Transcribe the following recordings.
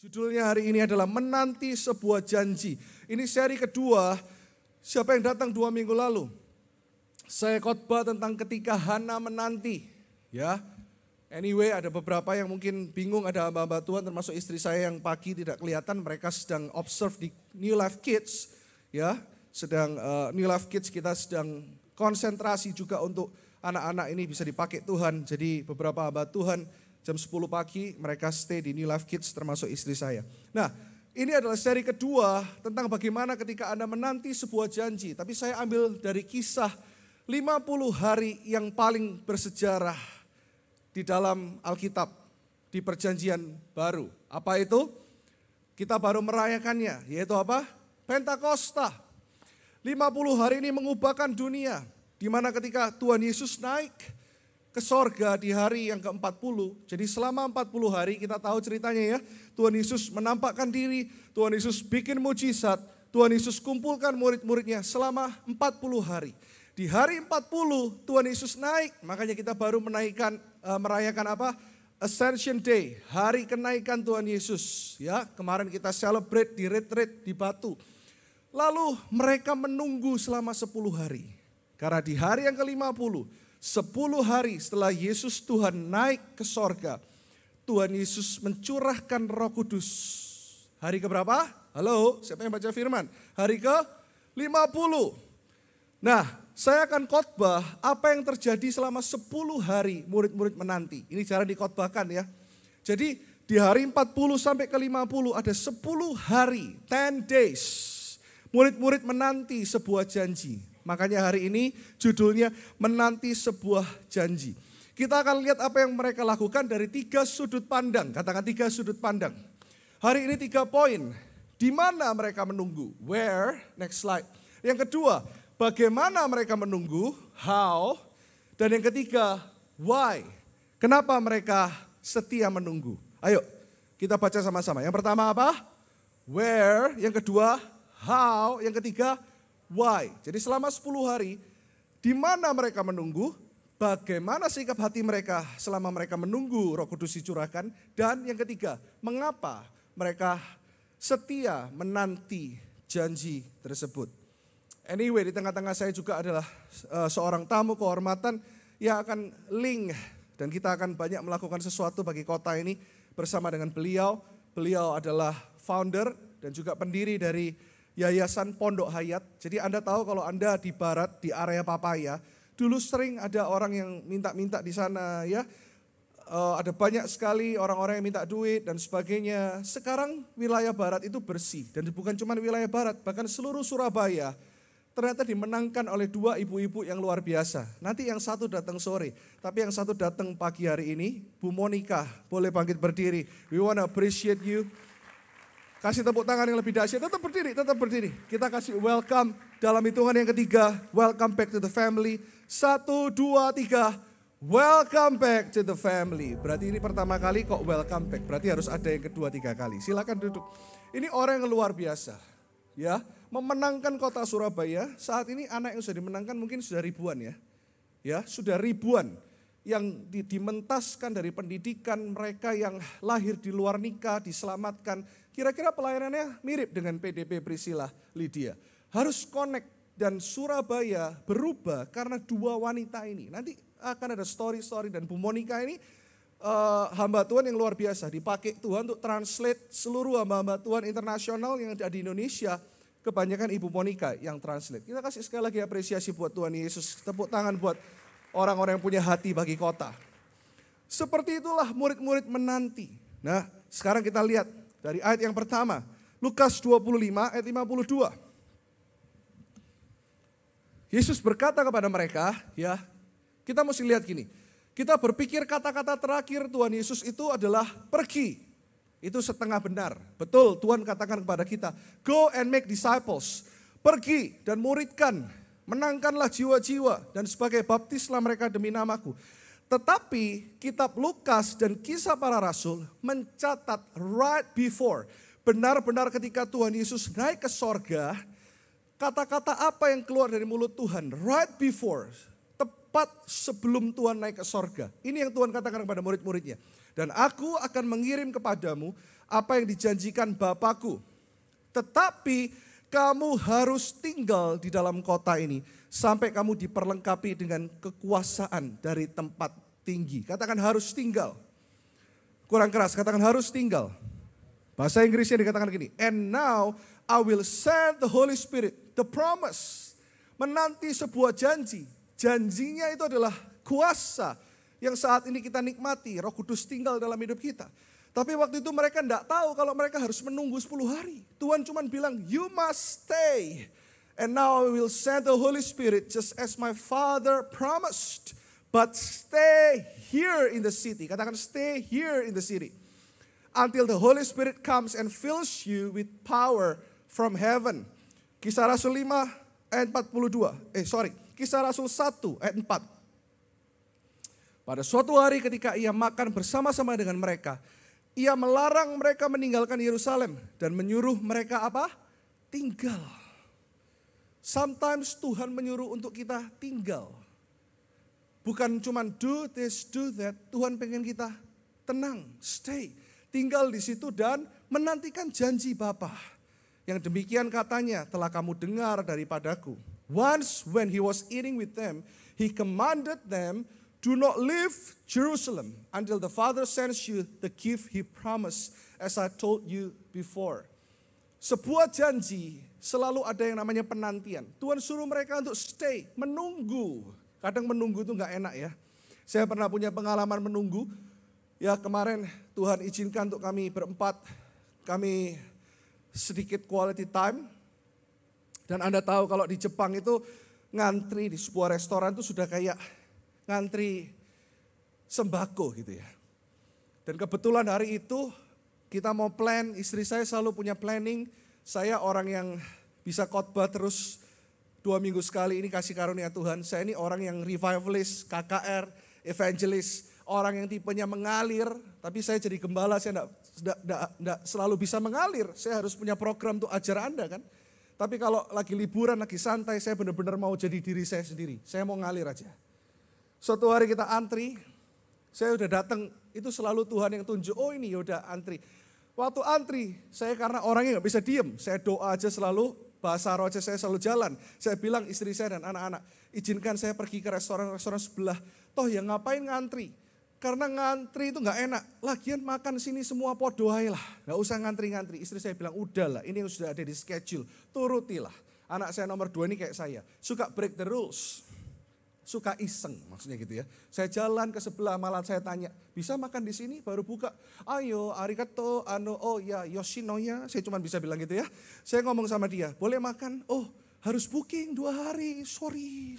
Judulnya hari ini adalah menanti sebuah janji. Ini seri kedua, siapa yang datang 2 minggu lalu? Saya khotbah tentang ketika Hana menanti. Ya, anyway ada beberapa yang mungkin bingung, ada hamba-hamba Tuhan termasuk istri saya yang pagi tidak kelihatan. Mereka sedang observe di New Life Kids. Ya, sedang New Life Kids kita sedang konsentrasi juga untuk anak-anak ini bisa dipakai Tuhan. Jadi beberapa hamba Tuhan jam 10 pagi mereka stay di New Life Kids termasuk istri saya. Nah, ini adalah seri kedua tentang bagaimana ketika Anda menanti sebuah janji. Tapi saya ambil dari kisah 50 hari yang paling bersejarah di dalam Alkitab, di perjanjian baru. Apa itu? Kita baru merayakannya, yaitu apa? Pentakosta. 50 hari ini mengubahkan dunia, di mana ketika Tuhan Yesus naik ke sorga di hari yang ke-40. Jadi selama 40 hari kita tahu ceritanya ya. Tuhan Yesus menampakkan diri, Tuhan Yesus bikin mujizat, Tuhan Yesus kumpulkan murid-muridnya selama 40 hari. Di hari 40 Tuhan Yesus naik, makanya kita baru merayakan apa? Ascension Day, hari kenaikan Tuhan Yesus. Ya, kemarin kita celebrate di retreat di Batu. Lalu mereka menunggu selama 10 hari. Karena di hari yang ke-50, 10 hari setelah Yesus Tuhan naik ke sorga, Tuhan Yesus mencurahkan Roh Kudus. Hari keberapa? Halo, siapa yang baca firman? Hari ke-50. Nah, saya akan khotbah apa yang terjadi selama 10 hari murid-murid menanti. Ini cara dikhotbahkan ya. Jadi di hari 40 sampai ke-50 ada 10 hari, 10 days. Murid-murid menanti sebuah janji. Makanya hari ini judulnya menanti sebuah janji. Kita akan lihat apa yang mereka lakukan dari 3 sudut pandang. Katakan 3 sudut pandang. Hari ini 3 poin. Di mana mereka menunggu? Where? Next slide. Yang kedua, bagaimana mereka menunggu? How? Dan yang ketiga, why? Kenapa mereka setia menunggu? Ayo kita baca sama-sama. Yang pertama apa? Where? Yang kedua, how? Yang ketiga, why? Jadi selama 10 hari, di mana mereka menunggu, bagaimana sikap hati mereka selama mereka menunggu Roh Kudus dicurahkan, dan yang ketiga, mengapa mereka setia menanti janji tersebut. Anyway, di tengah-tengah saya juga adalah seorang tamu kehormatan yang akan link, dan kita akan banyak melakukan sesuatu bagi kota ini bersama dengan beliau. Beliau adalah founder dan juga pendiri dari Yayasan Pondok Hayat. Jadi Anda tahu kalau Anda di barat, di area Papaya, dulu sering ada orang yang minta-minta di sana ya. Ada banyak sekali orang-orang yang minta duit dan sebagainya. Sekarang wilayah barat itu bersih. Dan bukan cuma wilayah barat, bahkan seluruh Surabaya ternyata dimenangkan oleh 2 ibu-ibu yang luar biasa. Nanti yang satu datang sore, tapi yang satu datang pagi hari ini. Bu Monica, boleh bangkit berdiri. We wanna appreciate you. Kasih tepuk tangan yang lebih dahsyat, tetap berdiri. Kita kasih welcome dalam hitungan yang ketiga. Welcome back to the family. 1, 2, 3. Welcome back to the family. Berarti ini pertama kali kok welcome back. Berarti harus ada yang kedua, 3 kali. Silakan duduk. Ini orang yang luar biasa. Ya, memenangkan kota Surabaya. Saat ini anak yang sudah dimenangkan mungkin sudah ribuan ya. Ya, sudah ribuan. Yang dimentaskan dari pendidikan, mereka yang lahir di luar nikah, diselamatkan. Kira-kira pelayanannya mirip dengan PDP Priscilla Lydia. Harus connect dan Surabaya berubah karena 2 wanita ini. Nanti akan ada story-story dan Bu Monica ini hamba Tuhan yang luar biasa. Dipakai Tuhan untuk translate seluruh hamba-hamba Tuhan internasional yang ada di Indonesia. Kebanyakan Ibu Monica yang translate. Kita kasih sekali lagi apresiasi buat Tuhan Yesus. Tepuk tangan buat orang-orang yang punya hati bagi kota. Seperti itulah murid-murid menanti. Nah, sekarang kita lihat dari ayat yang pertama. Lukas 25 ayat 52. Yesus berkata kepada mereka, ya, kita mesti lihat gini. Kita berpikir kata-kata terakhir Tuhan Yesus itu adalah pergi. Itu setengah benar. Betul, Tuhan katakan kepada kita, go and make disciples. Pergi dan muridkan. Menangkanlah jiwa-jiwa dan sebagai baptislah mereka demi namaku. Tetapi kitab Lukas dan kisah para rasul mencatat right before. Benar-benar ketika Tuhan Yesus naik ke sorga, kata-kata apa yang keluar dari mulut Tuhan right before. Tepat sebelum Tuhan naik ke sorga. Ini yang Tuhan katakan kepada murid-muridnya. Dan aku akan mengirim kepadamu apa yang dijanjikan Bapakku. Tetapi kamu harus tinggal di dalam kota ini sampai kamu diperlengkapi dengan kekuasaan dari tempat tinggi. Katakan harus tinggal. Kurang keras, katakan harus tinggal. Bahasa Inggrisnya dikatakan gini, and now I will send the Holy Spirit, the promise. Menanti sebuah janji. Janjinya itu adalah kuasa yang saat ini kita nikmati. Roh Kudus tinggal dalam hidup kita. Tapi waktu itu mereka tidak tahu kalau mereka harus menunggu 10 hari. Tuhan cuma bilang, you must stay. And now I will send the Holy Spirit just as my Father promised. But stay here in the city. Katakan stay here in the city. Until the Holy Spirit comes and fills you with power from heaven. Kisah Rasul 5 ayat 42. Kisah Rasul 1 ayat 4. Pada suatu hari ketika ia makan bersama-sama dengan mereka, ia melarang mereka meninggalkan Yerusalem dan menyuruh mereka apa? Tinggal. Sometimes Tuhan menyuruh untuk kita tinggal. Bukan cuma do this, do that. Tuhan pengen kita tenang, stay. Tinggal di situ dan menantikan janji Bapa. Yang demikian katanya telah kamu dengar daripadaku. Once when he was eating with them, he commanded them, do not leave Jerusalem until the Father sends you the gift he promised as I told you before. Sebuah janji selalu ada yang namanya penantian. Tuhan suruh mereka untuk stay, menunggu. Kadang menunggu itu gak enak ya. Saya pernah punya pengalaman menunggu. Ya kemarin Tuhan izinkan untuk kami berempat, kami sedikit quality time. Dan Anda tahu kalau di Jepang itu ngantri di sebuah restoran itu sudah kayak ngantri sembako gitu ya. Dan kebetulan hari itu kita mau plan, istri saya selalu punya planning. Saya orang yang bisa khotbah terus 2 minggu sekali, ini kasih karunia Tuhan. Saya ini orang yang revivalist, KKR, evangelist, orang yang tipenya mengalir. Tapi saya jadi gembala, saya tidak selalu bisa mengalir. Saya harus punya program untuk ajar Anda kan. Tapi kalau lagi liburan, lagi santai, saya benar-benar mau jadi diri saya sendiri. Saya mau ngalir aja. Suatu hari kita antri, saya udah datang, itu selalu Tuhan yang tunjuk, oh ini yaudah antri. Waktu antri, saya karena orangnya gak bisa diem, saya doa aja selalu, bahasa roh aja saya selalu jalan. Saya bilang istri saya dan anak-anak, izinkan saya pergi ke restoran-restoran sebelah. Toh ya ngapain ngantri? Karena ngantri itu gak enak. Lagian makan sini semua podohai lah, gak usah ngantri-ngantri. Istri saya bilang, udahlah ini yang sudah ada di schedule, turutilah. Anak saya nomor 2 ini kayak saya, suka break the rules. Suka iseng maksudnya gitu ya. Saya jalan ke sebelah malah saya tanya, bisa makan di sini baru buka. Ayo arigato, oh ya yoshinoya. Saya cuma bisa bilang gitu ya. Saya ngomong sama dia, boleh makan? Oh harus booking 2 hari, sorry,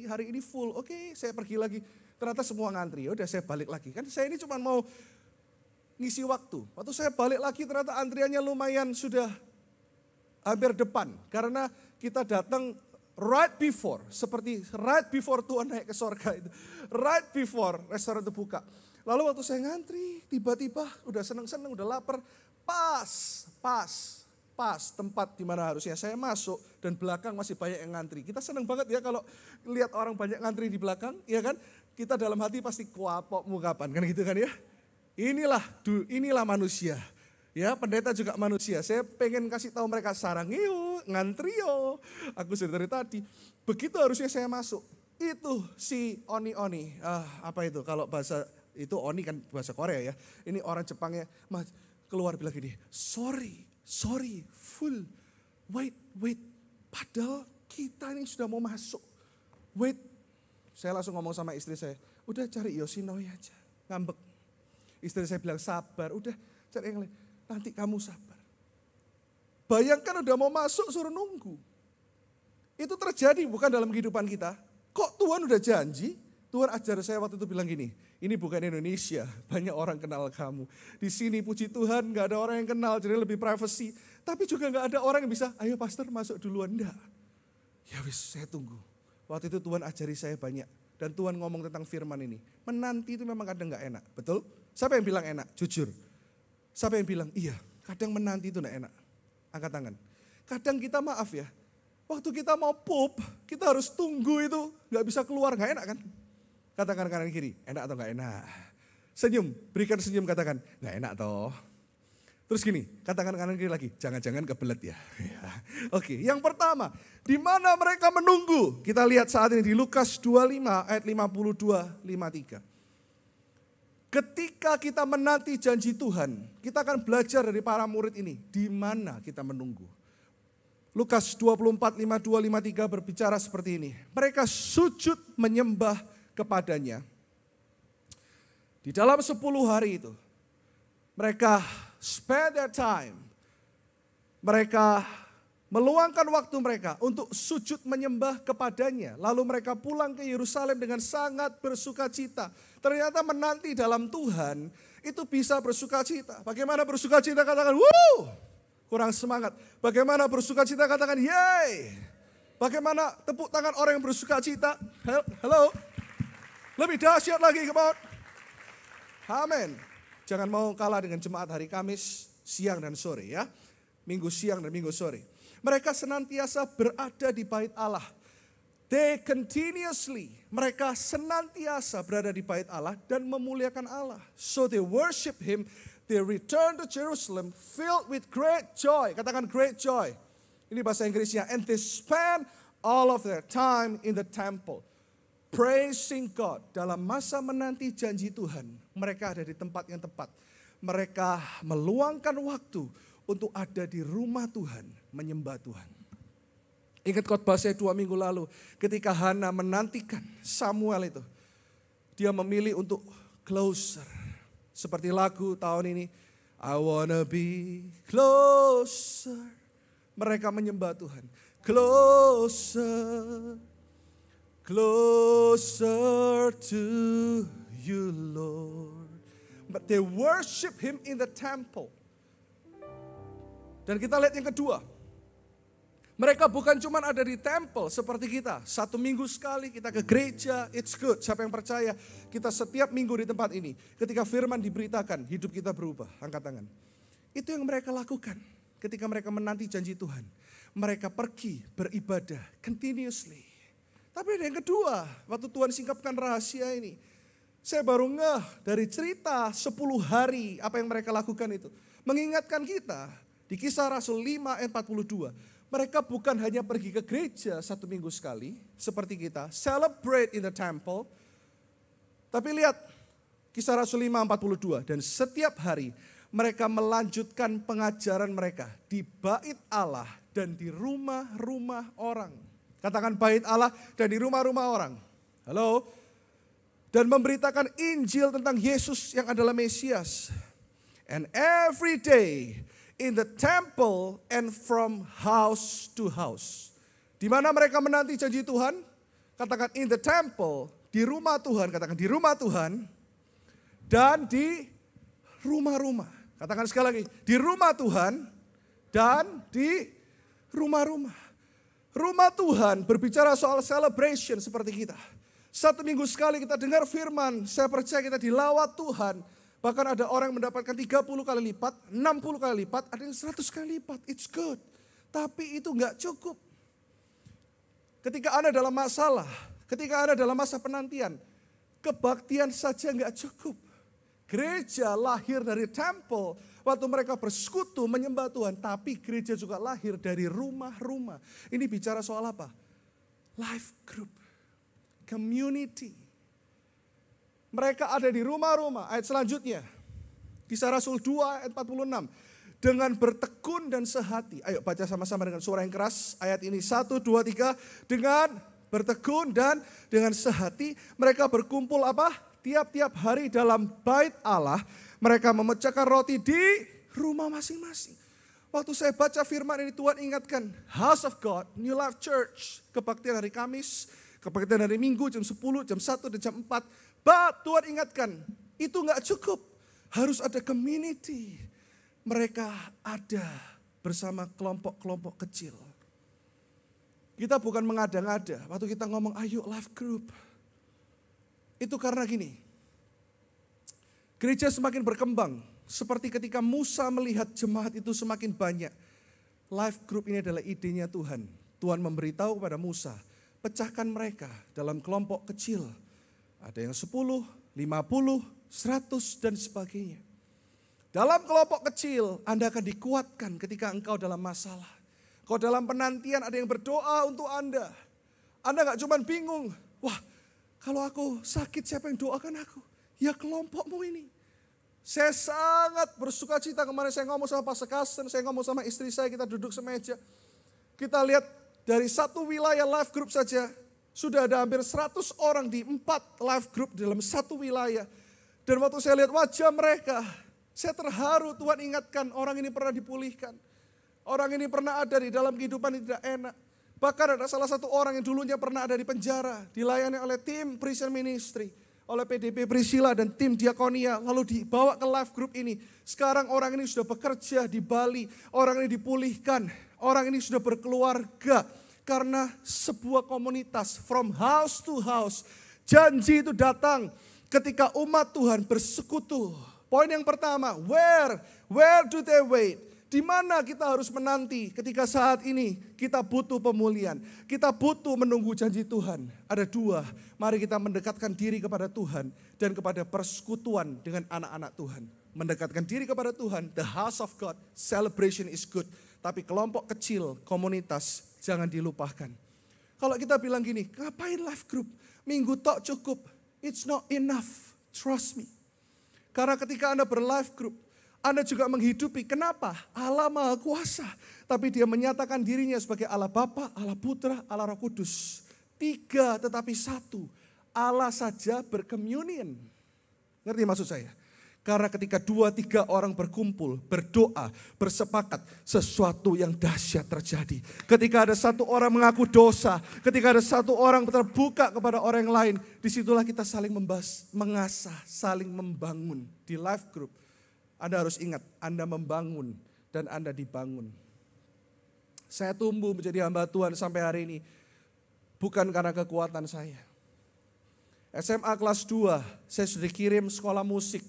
hari ini full. Oke, saya pergi lagi. Ternyata semua ngantri, udah saya balik lagi. Kan saya ini cuma mau ngisi waktu. Waktu saya balik lagi ternyata antriannya lumayan sudah hampir depan. Karena kita datang right before Tuhan naik ke sorga itu. Right before restoran itu buka. Lalu waktu saya ngantri, tiba-tiba udah seneng-seneng, udah lapar. Pas tempat di mana harusnya saya masuk dan belakang masih banyak yang ngantri. Kita seneng banget ya kalau lihat orang banyak ngantri di belakang, ya kan? Kita dalam hati pasti kuapok mukapan, kan gitu kan ya. Inilah manusia. Ya, pendeta juga manusia. Saya pengen kasih tahu mereka sarang yuk, ngantri yo. Aku sudah dari tadi. Begitu harusnya saya masuk. Itu si Oni. Apa itu? Kalau bahasa itu Oni kan bahasa Korea ya. Ini orang Jepangnya keluar bilang gini, sorry, full. Wait. Padahal kita ini sudah mau masuk. Wait. Saya langsung ngomong sama istri saya, udah cari Yoshinoi aja. Ngambek. Istri saya bilang sabar, udah cari yang lain. Nanti kamu sabar. Bayangkan udah mau masuk suruh nunggu. Itu terjadi bukan dalam kehidupan kita. Kok Tuhan udah janji? Tuhan ajar saya waktu itu bilang gini, ini bukan Indonesia, banyak orang kenal kamu. Di sini puji Tuhan gak ada orang yang kenal, jadi lebih privacy. Tapi juga gak ada orang yang bisa, ayo pastor masuk duluan, enggak. Ya wis saya tunggu. Waktu itu Tuhan ajari saya banyak. Dan Tuhan ngomong tentang firman ini. Menanti itu memang kadang gak enak, betul? Siapa yang bilang enak? Jujur. Siapa yang bilang, iya kadang menanti itu gak enak. Angkat tangan. Kadang kita maaf ya, waktu kita mau pup, kita harus tunggu itu. Gak bisa keluar, gak enak kan? Katakan kanan kiri, enak atau gak enak? Senyum, berikan senyum, katakan, nggak enak toh. Terus gini, katakan kanan kiri lagi, jangan-jangan kebelet ya. Oke, yang pertama, di mana mereka menunggu? Kita lihat saat ini di Lukas 25 ayat 52-53. Ketika kita menanti janji Tuhan, kita akan belajar dari para murid ini, di mana kita menunggu. Lukas 24, 52, 53 berbicara seperti ini. Mereka sujud menyembah kepadanya. Di dalam 10 hari itu, mereka spend their time. Mereka meluangkan waktu mereka untuk sujud menyembah kepadanya. Lalu mereka pulang ke Yerusalem dengan sangat bersuka cita. Ternyata menanti dalam Tuhan itu bisa bersuka cita. Bagaimana bersuka cita? Katakan, wuh! Kurang semangat. Bagaimana bersuka cita? Katakan, yeay! Bagaimana tepuk tangan orang yang bersuka cita? Halo? Lebih dahsyat lagi, come on. Amin. Jangan mau kalah dengan jemaat hari Kamis siang dan sore ya. Minggu siang dan minggu sore. Mereka senantiasa berada di bait Allah. They continuously, mereka senantiasa berada di bait Allah dan memuliakan Allah. So they worship Him, they return to Jerusalem filled with great joy. Katakan great joy. Ini bahasa Inggrisnya. And they spend all of their time in the temple. Praising God. Dalam masa menanti janji Tuhan, mereka ada di tempat yang tepat. Mereka meluangkan waktu untuk ada di rumah Tuhan, menyembah Tuhan. Ingat khotbah saya 2 minggu lalu, ketika Hana menantikan Samuel itu, dia memilih untuk closer. Seperti lagu tahun ini, I wanna be closer. Mereka menyembah Tuhan. Closer, closer to you, Lord. But they worship Him in the temple. Dan kita lihat yang kedua. Mereka bukan cuma ada di temple seperti kita. 1 minggu sekali kita ke gereja, it's good. Siapa yang percaya, kita setiap minggu di tempat ini. Ketika firman diberitakan, hidup kita berubah. Angkat tangan. Itu yang mereka lakukan ketika mereka menanti janji Tuhan. Mereka pergi beribadah continuously. Tapi ada yang kedua, waktu Tuhan singkapkan rahasia ini. Saya baru ngeh dari cerita 10 hari apa yang mereka lakukan itu. Mengingatkan kita di Kisah Rasul 5 ayat 42. Mereka bukan hanya pergi ke gereja 1 minggu sekali seperti kita. Celebrate in the temple. Tapi lihat Kisah Rasul 5 42. Dan setiap hari mereka melanjutkan pengajaran mereka di bait Allah dan di rumah-rumah orang. Katakan bait Allah dan di rumah-rumah orang. Halo? Dan memberitakan Injil tentang Yesus yang adalah Mesias. And every day in the temple and from house to house. Di mana mereka menanti janji Tuhan? Katakan in the temple, di rumah Tuhan. Katakan di rumah Tuhan. Dan di rumah-rumah. Katakan sekali lagi, di rumah Tuhan dan di rumah-rumah. Rumah Tuhan berbicara soal celebration seperti kita. 1 minggu sekali kita dengar firman, saya percaya kita dilawat Tuhan. Bahkan ada orang yang mendapatkan 30 kali lipat, 60 kali lipat, ada yang 100 kali lipat. It's good. Tapi itu enggak cukup. Ketika Anda dalam masalah, ketika Anda dalam masa penantian, kebaktian saja enggak cukup. Gereja lahir dari temple, waktu mereka bersekutu menyembah Tuhan. Tapi gereja juga lahir dari rumah-rumah. Ini bicara soal apa? Life group. Community. Mereka ada di rumah-rumah. Ayat selanjutnya. Kisah Rasul 2 ayat 46. Dengan bertekun dan sehati. Ayo baca sama-sama dengan suara yang keras. Ayat ini 1, 2, 3. Dengan bertekun dan dengan sehati. Mereka berkumpul apa? Tiap-tiap hari dalam bait Allah. Mereka memecahkan roti di rumah masing-masing. Waktu saya baca firman ini Tuhan ingatkan. House of God, New Life Church. Kebaktian hari Kamis. Kebaktian hari Minggu jam 10, jam 1, dan jam 4. Tuhan ingatkan, itu gak cukup. Harus ada community. Mereka ada bersama kelompok-kelompok kecil. Kita bukan mengada-ngada. Waktu kita ngomong, ayo life group. Itu karena gini. Gereja semakin berkembang. Seperti ketika Musa melihat jemaat itu semakin banyak. Life group ini adalah idenya Tuhan. Tuhan memberitahu kepada Musa, pecahkan mereka dalam kelompok kecil. Ada yang 10, 50, 100 dan sebagainya. Dalam kelompok kecil, Anda akan dikuatkan ketika engkau dalam masalah. Kau dalam penantian ada yang berdoa untuk Anda. Anda gak cuma bingung, wah kalau aku sakit siapa yang doakan aku? Ya kelompokmu ini. Saya sangat bersuka cita kemarin saya ngomong sama Pastor Carsten, saya ngomong sama istri saya, kita duduk semeja. Kita lihat dari satu wilayah life group saja, sudah ada hampir 100 orang di 4 life group dalam satu wilayah. Dan waktu saya lihat wajah mereka, saya terharu. Tuhan ingatkan orang ini pernah dipulihkan. Orang ini pernah ada di dalam kehidupan yang tidak enak. Bahkan ada salah satu orang yang dulunya pernah ada di penjara, dilayani oleh tim prison ministry, oleh PDP Priscilla dan tim diakonia, lalu dibawa ke life group ini. Sekarang orang ini sudah bekerja di Bali, orang ini dipulihkan, orang ini sudah berkeluarga. Karena sebuah komunitas from house to house, janji itu datang ketika umat Tuhan bersekutu. Poin yang pertama, where do they wait? Di mana kita harus menanti ketika saat ini kita butuh pemulihan. Kita butuh menunggu janji Tuhan. Ada 2, mari kita mendekatkan diri kepada Tuhan dan kepada persekutuan dengan anak-anak Tuhan. Mendekatkan diri kepada Tuhan, the house of God, celebration is good. Tapi kelompok kecil, komunitas, jangan dilupakan. Kalau kita bilang gini, ngapain life group? Minggu tok cukup. It's not enough, trust me. Karena ketika Anda berlife group, Anda juga menghidupi. Kenapa? Allah Maha Kuasa. Tapi dia menyatakan dirinya sebagai Allah Bapa, Allah Putra, Allah Roh Kudus. 3 tetapi 1. Allah saja berkomunion. Ngerti maksud saya? Karena ketika 2-3 orang berkumpul, berdoa, bersepakat, sesuatu yang dahsyat terjadi. Ketika ada 1 orang mengaku dosa, ketika ada 1 orang terbuka kepada orang lain, disitulah kita saling mengasah, saling membangun di life group. Anda harus ingat, Anda membangun dan Anda dibangun. Saya tumbuh menjadi hamba Tuhan sampai hari ini, bukan karena kekuatan saya. SMA kelas 2, saya sudah dikirim sekolah musik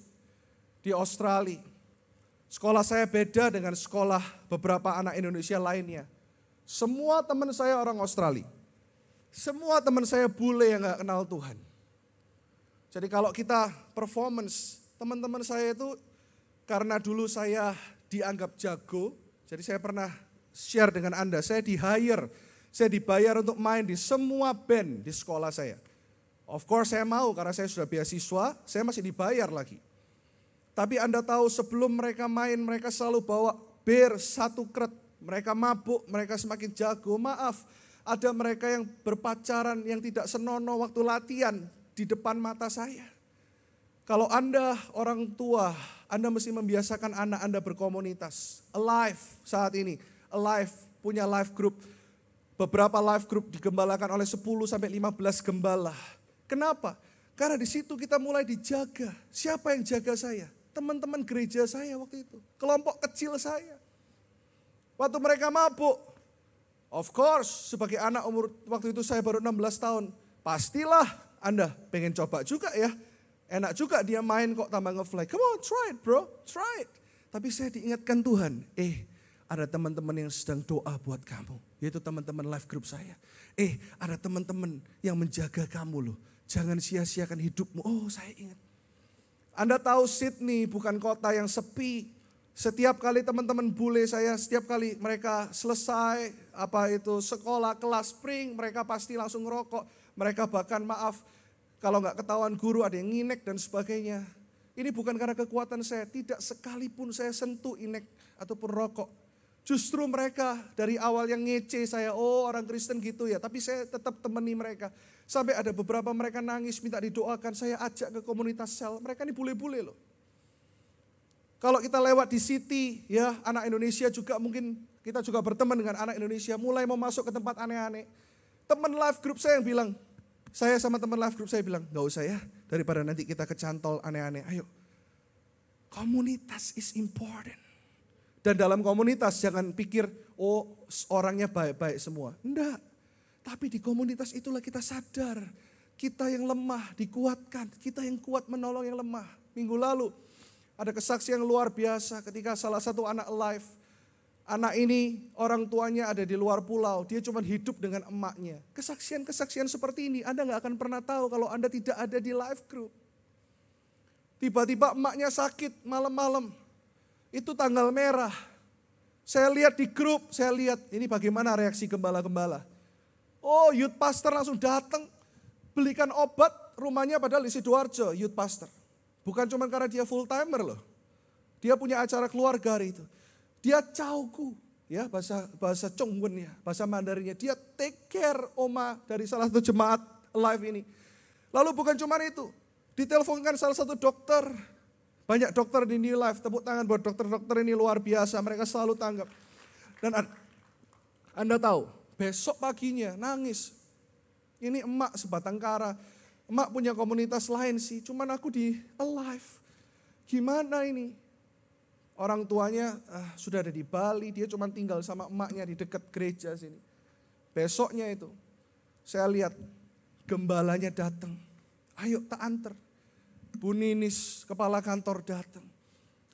di Australia. Sekolah saya beda dengan sekolah beberapa anak Indonesia lainnya. Semua teman saya orang Australia. Semua teman saya bule yang gak kenal Tuhan. Jadi kalau kita performance, teman-teman saya itu karena dulu saya dianggap jago, jadi saya pernah share dengan Anda, saya di-hire, saya dibayar untuk main di semua band di sekolah saya. Of course saya mau karena saya sudah beasiswa, saya masih dibayar lagi. Tapi Anda tahu sebelum mereka main, mereka selalu bawa bir 1 kret. Mereka mabuk, mereka semakin jago. Maaf, ada mereka yang berpacaran yang tidak senonoh waktu latihan di depan mata saya. Kalau Anda orang tua, Anda mesti membiasakan anak Anda berkomunitas. Alive saat ini, Alive punya life group. Beberapa life group digembalakan oleh 10-15 gembala. Kenapa? Karena di situ kita mulai dijaga. Siapa yang jaga saya? Teman-teman gereja saya waktu itu. Kelompok kecil saya. Waktu mereka mabuk. Of course, sebagai anak umur waktu itu saya baru 16 tahun. Pastilah Anda pengen coba juga ya. Enak juga dia main kok tambah nge-fly. Come on, try it bro, try it. Tapi saya diingatkan Tuhan, ada teman-teman yang sedang doa buat kamu. Yaitu teman-teman life group saya. Ada teman-teman yang menjaga kamu loh. Jangan sia-siakan hidupmu. Oh saya ingat. Anda tahu Sydney bukan kota yang sepi. Setiap kali teman-teman bule saya, setiap kali mereka selesai sekolah, kelas spring, mereka pasti langsung ngerokok. Mereka bahkan kalau nggak ketahuan guru ada yang nginek dan sebagainya. Ini bukan karena kekuatan saya, tidak sekalipun saya sentuh inek ataupun rokok. Justru mereka dari awal yang ngece saya, orang Kristen gitu ya. Tapi saya tetap temani mereka. Sampai ada beberapa mereka nangis minta didoakan, saya ajak ke komunitas sel. Mereka ini bule-bule loh. Kalau kita lewat di city ya, anak Indonesia juga mungkin kita juga berteman dengan anak Indonesia. Mulai mau masuk ke tempat aneh-aneh. Teman life group saya yang bilang, saya sama teman life group saya bilang, gak usah ya, daripada nanti kita kecantol aneh-aneh. Ayo, komunitas is important. Dan dalam komunitas jangan pikir, orangnya baik-baik semua. Enggak, tapi di komunitas itulah kita sadar. Kita yang lemah dikuatkan, kita yang kuat menolong yang lemah. Minggu lalu ada kesaksian yang luar biasa ketika salah satu anak alive. Anak ini orang tuanya ada di luar pulau, dia cuma hidup dengan emaknya. Kesaksian-kesaksian seperti ini Anda gak akan pernah tahu kalau Anda tidak ada di life group. Tiba-tiba emaknya sakit malam-malam. Itu tanggal merah. Saya lihat di grup, saya lihat ini bagaimana reaksi gembala-gembala. Oh, youth pastor langsung datang, belikan obat, rumahnya padahal di Sidoarjo, youth pastor. Bukan cuma karena dia full timer loh. Dia punya acara keluarga hari itu. Dia cauku, ya bahasa Chongwen ya, bahasa Mandarinnya. Dia take care oma dari salah satu jemaat live ini. Lalu bukan cuma itu, diteleponkan salah satu dokter. Banyak dokter di New Life, tepuk tangan buat dokter-dokter ini luar biasa, mereka selalu tanggap. Dan Anda tahu, besok paginya nangis. Ini emak sebatang kara, emak punya komunitas lain sih, cuman aku di Alive. Gimana ini? Orang tuanya sudah ada di Bali, dia cuma tinggal sama emaknya di dekat gereja sini. Besoknya itu, saya lihat gembalanya datang. Ayo tak antar. Bu Ninis, kepala kantor datang.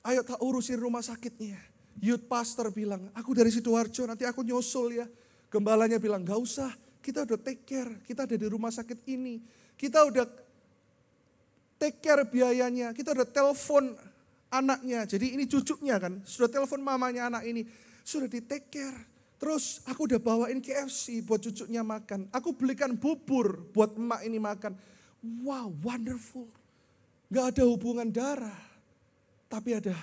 Ayo tak urusin rumah sakitnya. Youth pastor bilang, aku dari Sidoarjo, nanti aku nyusul ya. Gembalanya bilang, gak usah, kita udah take care, kita ada di rumah sakit ini. Kita udah take care biayanya, kita udah telepon anaknya, jadi ini cucunya kan, sudah telepon mamanya anak ini, sudah di take care. Terus aku udah bawain KFC buat cucunya makan, aku belikan bubur buat emak ini makan. Wow, wonderful. Gak ada hubungan darah, tapi ada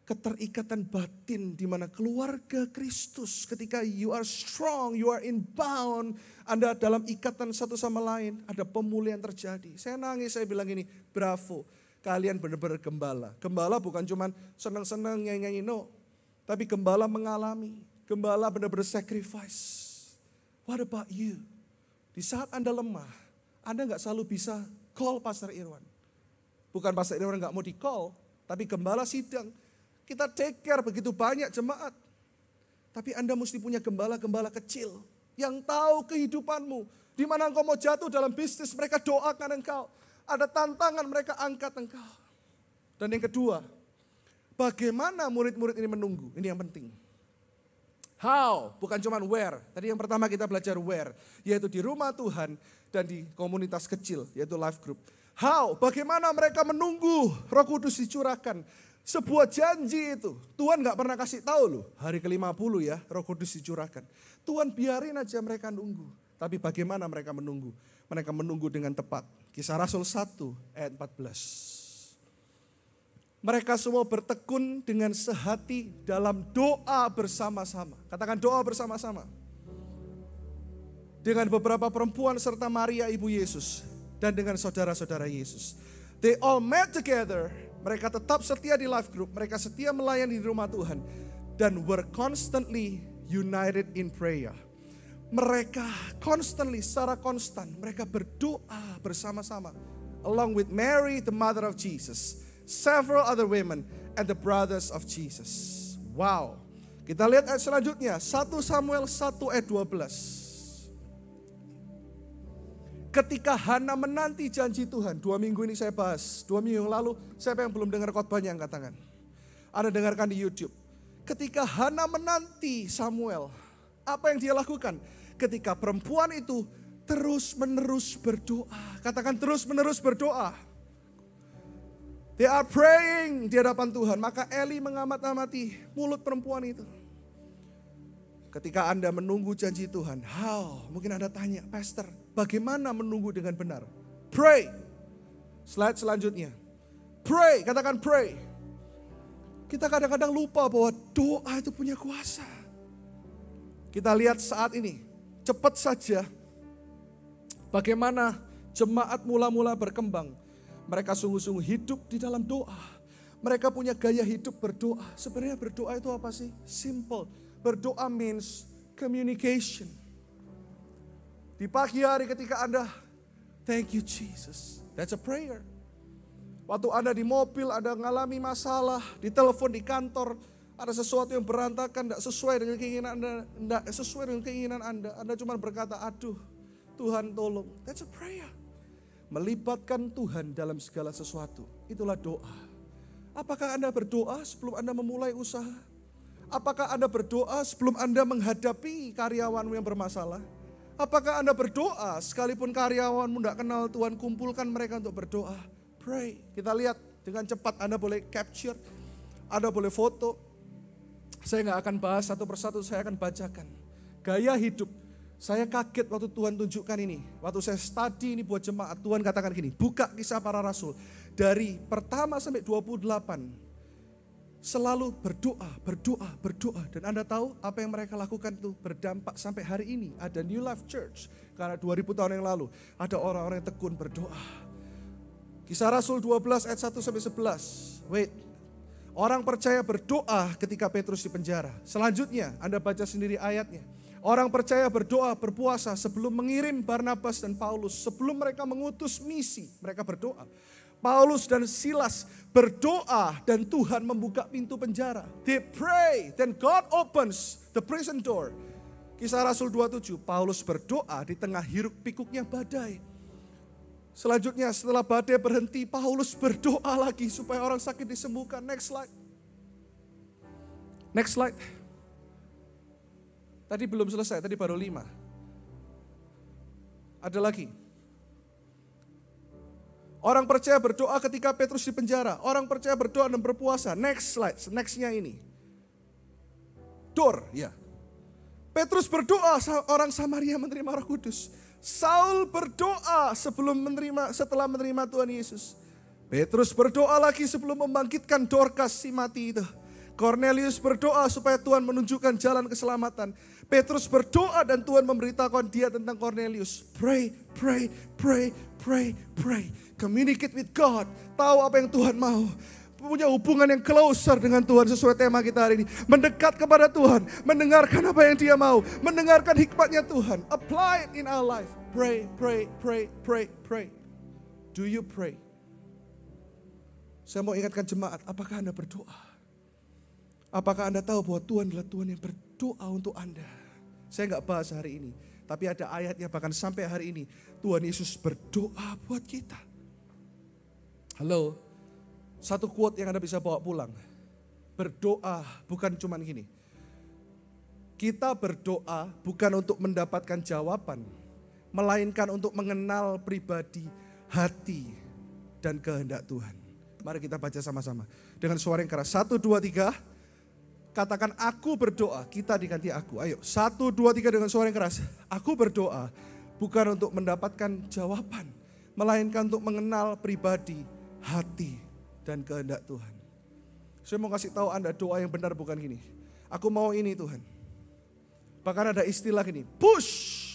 keterikatan batin di mana keluarga Kristus ketika you are strong, you are inbound, Anda dalam ikatan satu sama lain, ada pemulihan terjadi. Saya nangis, saya bilang ini, bravo. Kalian benar-benar gembala. Gembala bukan cuma senang-senang nyanyi-nyanyi, no. Tapi gembala mengalami. Gembala benar-benar sacrifice. What about you? Di saat Anda lemah, Anda gak selalu bisa call Pastor Irwan. Bukan Pastor Irwan gak mau di call, tapi gembala sidang. Kita take care begitu banyak jemaat. Tapi Anda mesti punya gembala-gembala kecil. Yang tahu kehidupanmu. Di mana engkau mau jatuh dalam bisnis, mereka doakan engkau. Ada tantangan, mereka angkat engkau. Dan yang kedua, bagaimana murid-murid ini menunggu? Ini yang penting. How, bukan cuma where. Tadi yang pertama kita belajar where, yaitu di rumah Tuhan dan di komunitas kecil, yaitu life group. How, bagaimana mereka menunggu Roh Kudus dicurahkan. Sebuah janji itu, Tuhan gak pernah kasih tahu loh, hari ke-50 ya, Roh Kudus dicurahkan. Tuhan biarin aja mereka nunggu. Tapi bagaimana mereka menunggu? Mereka menunggu dengan tepat. Kisah Rasul 1 ayat 14. Mereka semua bertekun dengan sehati dalam doa bersama-sama. Katakan doa bersama-sama. Dengan beberapa perempuan serta Maria ibu Yesus. Dan dengan saudara-saudara Yesus. They all met together. Mereka tetap setia di life group. Mereka setia melayani di rumah Tuhan. Dan were constantly united in prayer. Mereka constantly, secara konstan, mereka berdoa bersama-sama. Along with Mary, the mother of Jesus. Several other women and the brothers of Jesus. Wow. Kita lihat ayat selanjutnya. 1 Samuel 1 ayat 12. Ketika Hana menanti janji Tuhan. 2 minggu ini saya bahas. 2 minggu yang lalu, siapa yang belum dengar khotbahnya angkat tangan. Anda dengarkan di YouTube. Ketika Hana menanti Samuel. Apa yang dia lakukan? Ketika perempuan itu terus-menerus berdoa. Katakan terus-menerus berdoa. They are praying di hadapan Tuhan. Maka Eli mengamati mulut perempuan itu. Ketika Anda menunggu janji Tuhan. How? Mungkin Anda tanya, Pastor, bagaimana menunggu dengan benar? Pray. Slide selanjutnya. Pray, katakan pray. Kita kadang-kadang lupa bahwa doa itu punya kuasa. Kita lihat saat ini. Cepat saja bagaimana jemaat mula-mula berkembang. Mereka sungguh-sungguh hidup di dalam doa. Mereka punya gaya hidup berdoa. Sebenarnya berdoa itu apa sih? Simple. Berdoa means communication. Di pagi hari ketika Anda, thank you Jesus. That's a prayer. Waktu Anda di mobil, Anda mengalami masalah, di telepon, di kantor, ada sesuatu yang berantakan, tidak sesuai dengan keinginan Anda, tidak sesuai dengan keinginan Anda cuma berkata, aduh Tuhan tolong. That's a prayer. Melibatkan Tuhan dalam segala sesuatu, itulah doa. Apakah Anda berdoa sebelum Anda memulai usaha? Apakah Anda berdoa sebelum Anda menghadapi karyawanmu yang bermasalah? Apakah Anda berdoa sekalipun karyawanmu tidak kenal Tuhan, kumpulkan mereka untuk berdoa? Pray. Kita lihat Dengan cepat Anda boleh capture, Anda boleh foto. Saya nggak akan bahas satu persatu, saya akan bacakan. Gaya hidup. Saya kaget waktu Tuhan tunjukkan ini. Waktu saya study ini buat jemaat, Tuhan katakan gini, buka Kisah Para Rasul. Dari pertama sampai 28, selalu berdoa. Dan Anda tahu apa yang mereka lakukan itu berdampak sampai hari ini. Ada New Life Church, karena 2000 tahun yang lalu, ada orang-orang yang tekun berdoa. Kisah Rasul 12 ayat 1 sampai 11. Orang percaya berdoa ketika Petrus di penjara. Selanjutnya, Anda baca sendiri ayatnya. Orang percaya berdoa, berpuasa sebelum mengirim Barnabas dan Paulus. Sebelum mereka mengutus misi, mereka berdoa. Paulus dan Silas berdoa dan Tuhan membuka pintu penjara. They pray, then God opens the prison door. Kisah Rasul 27, Paulus berdoa di tengah hiruk pikuknya badai. Selanjutnya setelah badai berhenti, Paulus berdoa lagi supaya orang sakit disembuhkan. Next slide. Tadi belum selesai, tadi baru 5. Ada lagi. Orang percaya berdoa ketika Petrus di penjara. Orang percaya berdoa dan berpuasa. Next slide, nextnya ini. Door, ya. Petrus berdoa, orang Samaria menerima Roh Kudus. Saul berdoa setelah menerima Tuhan Yesus. Petrus berdoa lagi sebelum membangkitkan Dorcas si mati itu. Cornelius berdoa supaya Tuhan menunjukkan jalan keselamatan. Petrus berdoa dan Tuhan memberitahukan dia tentang Cornelius. Pray. Communicate with God. Tahu apa yang Tuhan mau. Punya hubungan yang closer dengan Tuhan sesuai tema kita hari ini. Mendekat kepada Tuhan. Mendengarkan apa yang dia mau. Mendengarkan hikmatnya Tuhan. Apply it in our life. Pray. Do you pray? Saya mau ingatkan jemaat. Apakah Anda berdoa? Apakah Anda tahu bahwa Tuhan adalah Tuhan yang berdoa untuk Anda? Saya nggak bahas hari ini. Tapi ada ayatnya bahkan sampai hari ini. Tuhan Yesus berdoa buat kita. Halo. Satu quote yang Anda bisa bawa pulang. Berdoa bukan cuman gini. Kita berdoa bukan untuk mendapatkan jawaban. Melainkan untuk mengenal pribadi, hati, dan kehendak Tuhan. Mari kita baca sama-sama. Dengan suara yang keras. 1, 2, 3. Katakan aku berdoa, kita diganti aku. Ayo, 1, 2, 3 dengan suara yang keras. Aku berdoa bukan untuk mendapatkan jawaban. Melainkan untuk mengenal pribadi, hati, dan kehendak Tuhan. Saya mau kasih tahu Anda doa yang benar bukan gini. Aku mau ini Tuhan. Bahkan ada istilah gini. Push.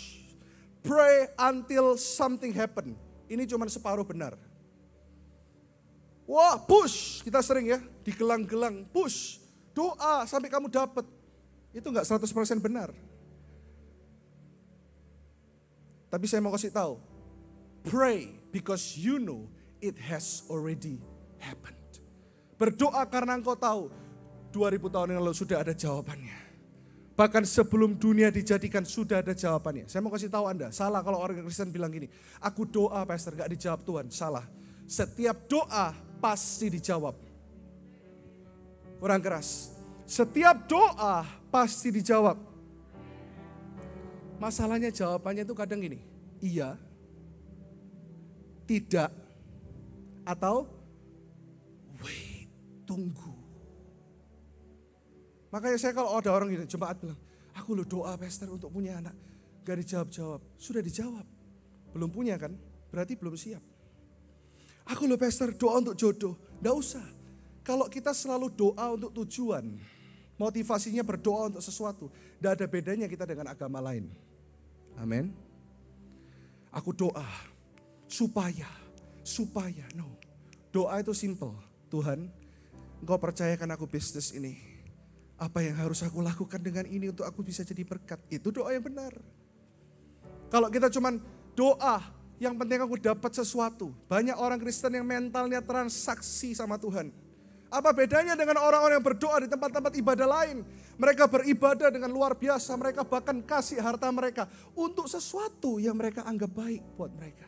Pray until something happen. Ini cuma separuh benar. Wah push. Kita sering ya digelang-gelang. Push. Doa sampai kamu dapat. Itu enggak 100% benar. Tapi saya mau kasih tahu. Pray because you know it has already happened. Berdoa karena engkau tahu 2000 tahun yang lalu sudah ada jawabannya. Bahkan sebelum dunia dijadikan sudah ada jawabannya. Saya mau kasih tahu Anda, salah kalau orang Kristen bilang gini. Aku doa pastor gak dijawab Tuhan. Salah. Setiap doa pasti dijawab. Kurang keras. Setiap doa pasti dijawab. Masalahnya jawabannya itu kadang gini. Iya. Tidak. Atau wait, tunggu. Makanya saya kalau ada orang gini, jemaat bilang, aku lo doa pastor untuk punya anak. Gak dijawab-jawab. Sudah dijawab. Belum punya kan? Berarti belum siap. Aku lo pastor doa untuk jodoh. Gak usah. Kalau kita selalu doa untuk tujuan, motivasinya berdoa untuk sesuatu, tidak ada bedanya kita dengan agama lain. Amin. Aku doa supaya, no. Doa itu simple. Tuhan, Engkau percayakan aku bisnis ini. Apa yang harus aku lakukan dengan ini untuk aku bisa jadi berkat? Itu doa yang benar. Kalau kita cuman doa, yang penting aku dapat sesuatu. Banyak orang Kristen yang mentalnya transaksi sama Tuhan. Apa bedanya dengan orang-orang yang berdoa di tempat-tempat ibadah lain? Mereka beribadah dengan luar biasa. Mereka bahkan kasih harta mereka untuk sesuatu yang mereka anggap baik buat mereka.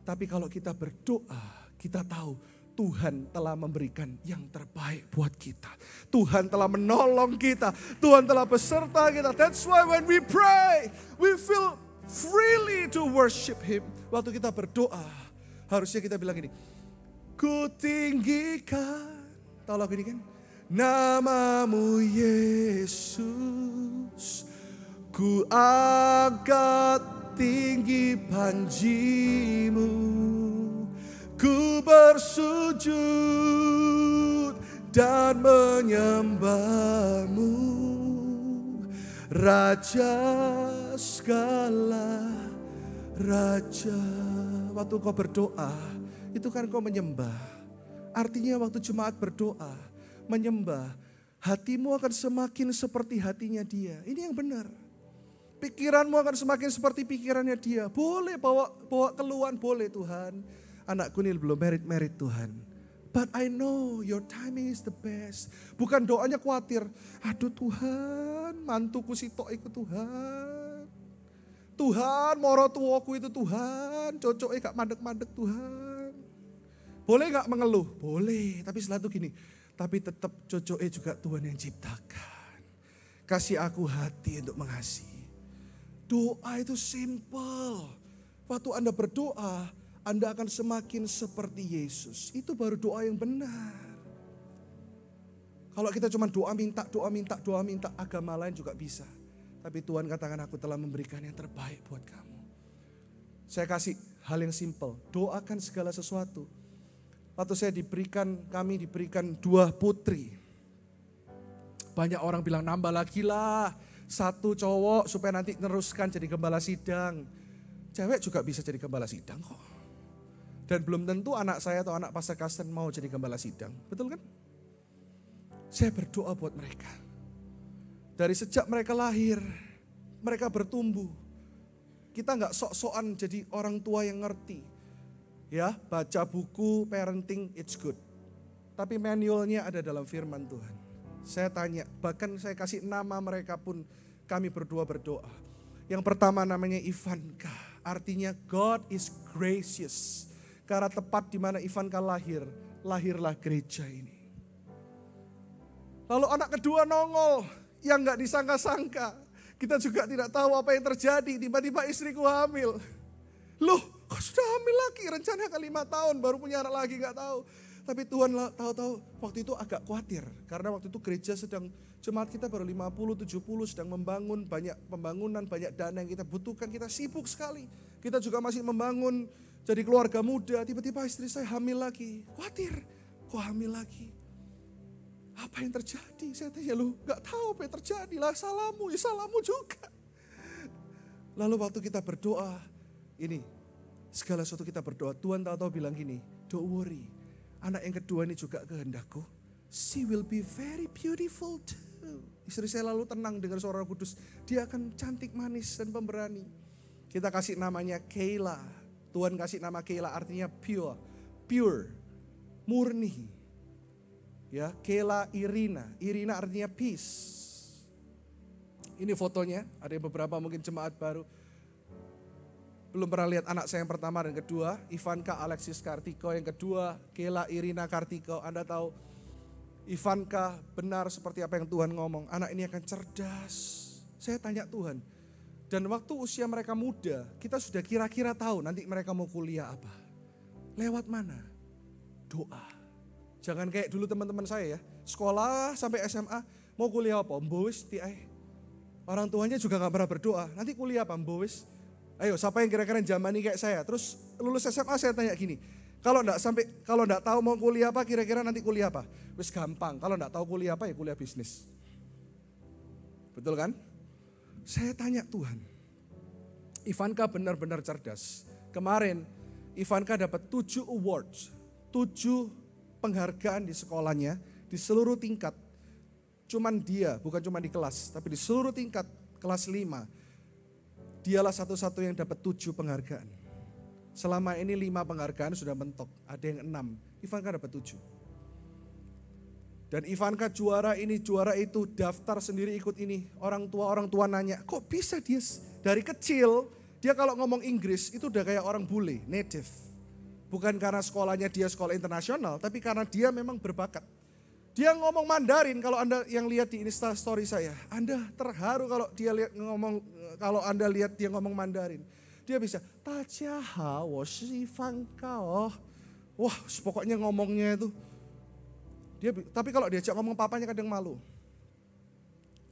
Tapi kalau kita berdoa, kita tahu Tuhan telah memberikan yang terbaik buat kita. Tuhan telah menolong kita. Tuhan telah beserta kita. That's why when we pray, we feel freely to worship Him. Waktu kita berdoa, harusnya kita bilang ini. ku tinggikan. Tahu lagu ini kan? Namamu Yesus, ku angkat tinggi panjimu, ku bersujud dan menyembahmu, Raja segala raja. Waktu kau berdoa, itu kan kau menyembah. Artinya waktu jemaat berdoa, menyembah, hatimu akan semakin seperti hatinya dia. Ini yang benar. Pikiranmu akan semakin seperti pikirannya dia. Boleh bawa keluhan, boleh Tuhan. Anakku ini belum merit Tuhan. But I know your timing is the best. Bukan doanya khawatir. Aduh Tuhan, mantuku sitok itu Tuhan. Tuhan, moro tuaku itu Tuhan. Cocoknya gak mandek-mandek Tuhan. Boleh gak mengeluh? Boleh. Tapi setelah itu gini. Tapi tetap cocoknya juga Tuhan yang ciptakan. Kasih aku hati untuk mengasihi. Doa itu simple. Waktu Anda berdoa, Anda akan semakin seperti Yesus. Itu baru doa yang benar. Kalau kita cuma doa minta, agama lain juga bisa. Tapi Tuhan katakan aku telah memberikan yang terbaik buat kamu. Saya kasih hal yang simple. Doakan segala sesuatu. Waktu kami diberikan 2 putri. Banyak orang bilang nambah lagi lah. 1 cowok supaya nanti teruskan jadi gembala sidang. Cewek juga bisa jadi gembala sidang kok. Dan belum tentu anak saya atau anak Pastor Karsten mau jadi gembala sidang. Betul kan? Saya berdoa buat mereka. Dari sejak mereka lahir, mereka bertumbuh. Kita gak sok-sokan jadi orang tua yang ngerti. Ya, baca buku parenting it's good. Tapi manualnya ada dalam firman Tuhan. Saya tanya, bahkan saya kasih nama mereka pun kami berdua berdoa. Yang pertama namanya Ivanka, artinya God is gracious. Karena tepat di mana Ivanka lahirlah gereja ini. Lalu anak kedua nongol, yang gak disangka-sangka. Kita juga tidak tahu apa yang terjadi, tiba-tiba istriku hamil. Loh, kok sudah hamil lagi? Rencana kan 5 tahun baru punya anak lagi, gak tahu. Tapi Tuhan tahu-tahu waktu itu agak khawatir. Karena waktu itu gereja jemaat kita baru 50-70 sedang membangun banyak pembangunan, banyak dana yang kita butuhkan. Kita sibuk sekali. Kita juga masih membangun jadi keluarga muda. Tiba-tiba istri saya hamil lagi. Khawatir, kok hamil lagi? Apa yang terjadi? Saya tanya, lu gak tahu apa yang terjadi lah. Salahmu, ya salahmu juga. Lalu waktu kita berdoa, ini segala sesuatu kita berdoa, Tuhan tahu-tahu bilang gini, don't worry, anak yang kedua ini juga kehendakku, she will be very beautiful too. Istri saya lalu tenang dengar suara Roh Kudus, dia akan cantik, manis dan pemberani. Kita kasih namanya Kayla, Tuhan kasih nama Kayla artinya pure, murni. Ya, Kayla Irina artinya peace. Ini fotonya, ada yang beberapa mungkin jemaat baru. Belum pernah lihat anak saya yang pertama dan kedua, Ivanka Alexis Kartiko, yang kedua Kayla Irina Kartiko. Anda tahu Ivanka benar seperti apa yang Tuhan ngomong, anak ini akan cerdas. Saya tanya Tuhan, dan waktu usia mereka muda, kita sudah kira-kira tahu nanti mereka mau kuliah apa. Lewat mana? Doa. Jangan kayak dulu teman-teman saya ya, sekolah sampai SMA, mau kuliah apa? Mbowis, tiai. Orang tuanya juga gak pernah berdoa, nanti kuliah apa? Mbowis. Ayo, siapa yang kira-kira zaman ini kayak saya? Terus lulus SMA saya tanya gini, kalau enggak tahu mau kuliah apa, kira-kira nanti kuliah apa? Wis gampang, kalau enggak tahu kuliah apa ya kuliah bisnis. Betul kan? Saya tanya Tuhan, Ivanka benar-benar cerdas. Kemarin Ivanka dapat 7 awards, 7 penghargaan di sekolahnya, di seluruh tingkat. Cuman dia, bukan cuma di kelas, tapi di seluruh tingkat kelas 5. Dialah satu-satu yang dapat 7 penghargaan. Selama ini 5 penghargaan sudah mentok, ada yang 6. Ivanka dapat 7. Dan Ivanka juara ini, juara itu, daftar sendiri ikut ini. Orang tua nanya, kok bisa dia dari kecil, dia kalau ngomong Inggris itu udah kayak orang bule, native. Bukan karena sekolahnya dia sekolah internasional, tapi karena dia memang berbakat. Dia ngomong Mandarin, kalau Anda yang lihat di Insta story saya, Anda terharu kalau Anda lihat dia ngomong Mandarin. Dia bisa, 大家好，我是Ivanka哦， Wah, pokoknya ngomongnya itu. Tapi kalau diajak ngomong papanya kadang malu.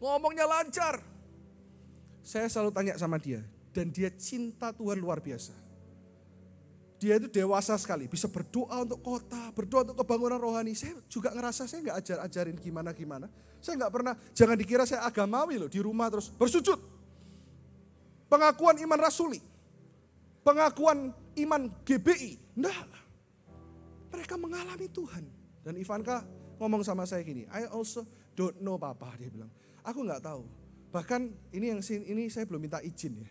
Ngomongnya lancar. Saya selalu tanya sama dia. Dan dia cinta Tuhan luar biasa. Dia itu dewasa sekali, bisa berdoa untuk kota, berdoa untuk kebangunan rohani. Saya juga ngerasa saya nggak ajarin gimana-gimana. Saya nggak pernah, jangan dikira saya agamawi loh, di rumah terus bersujud. Pengakuan iman rasuli, pengakuan iman GBI. Enggak, mereka mengalami Tuhan. Dan Ivanka ngomong sama saya gini, I also don't know Papa, dia bilang. Aku nggak tahu. Bahkan ini saya belum minta izin ya.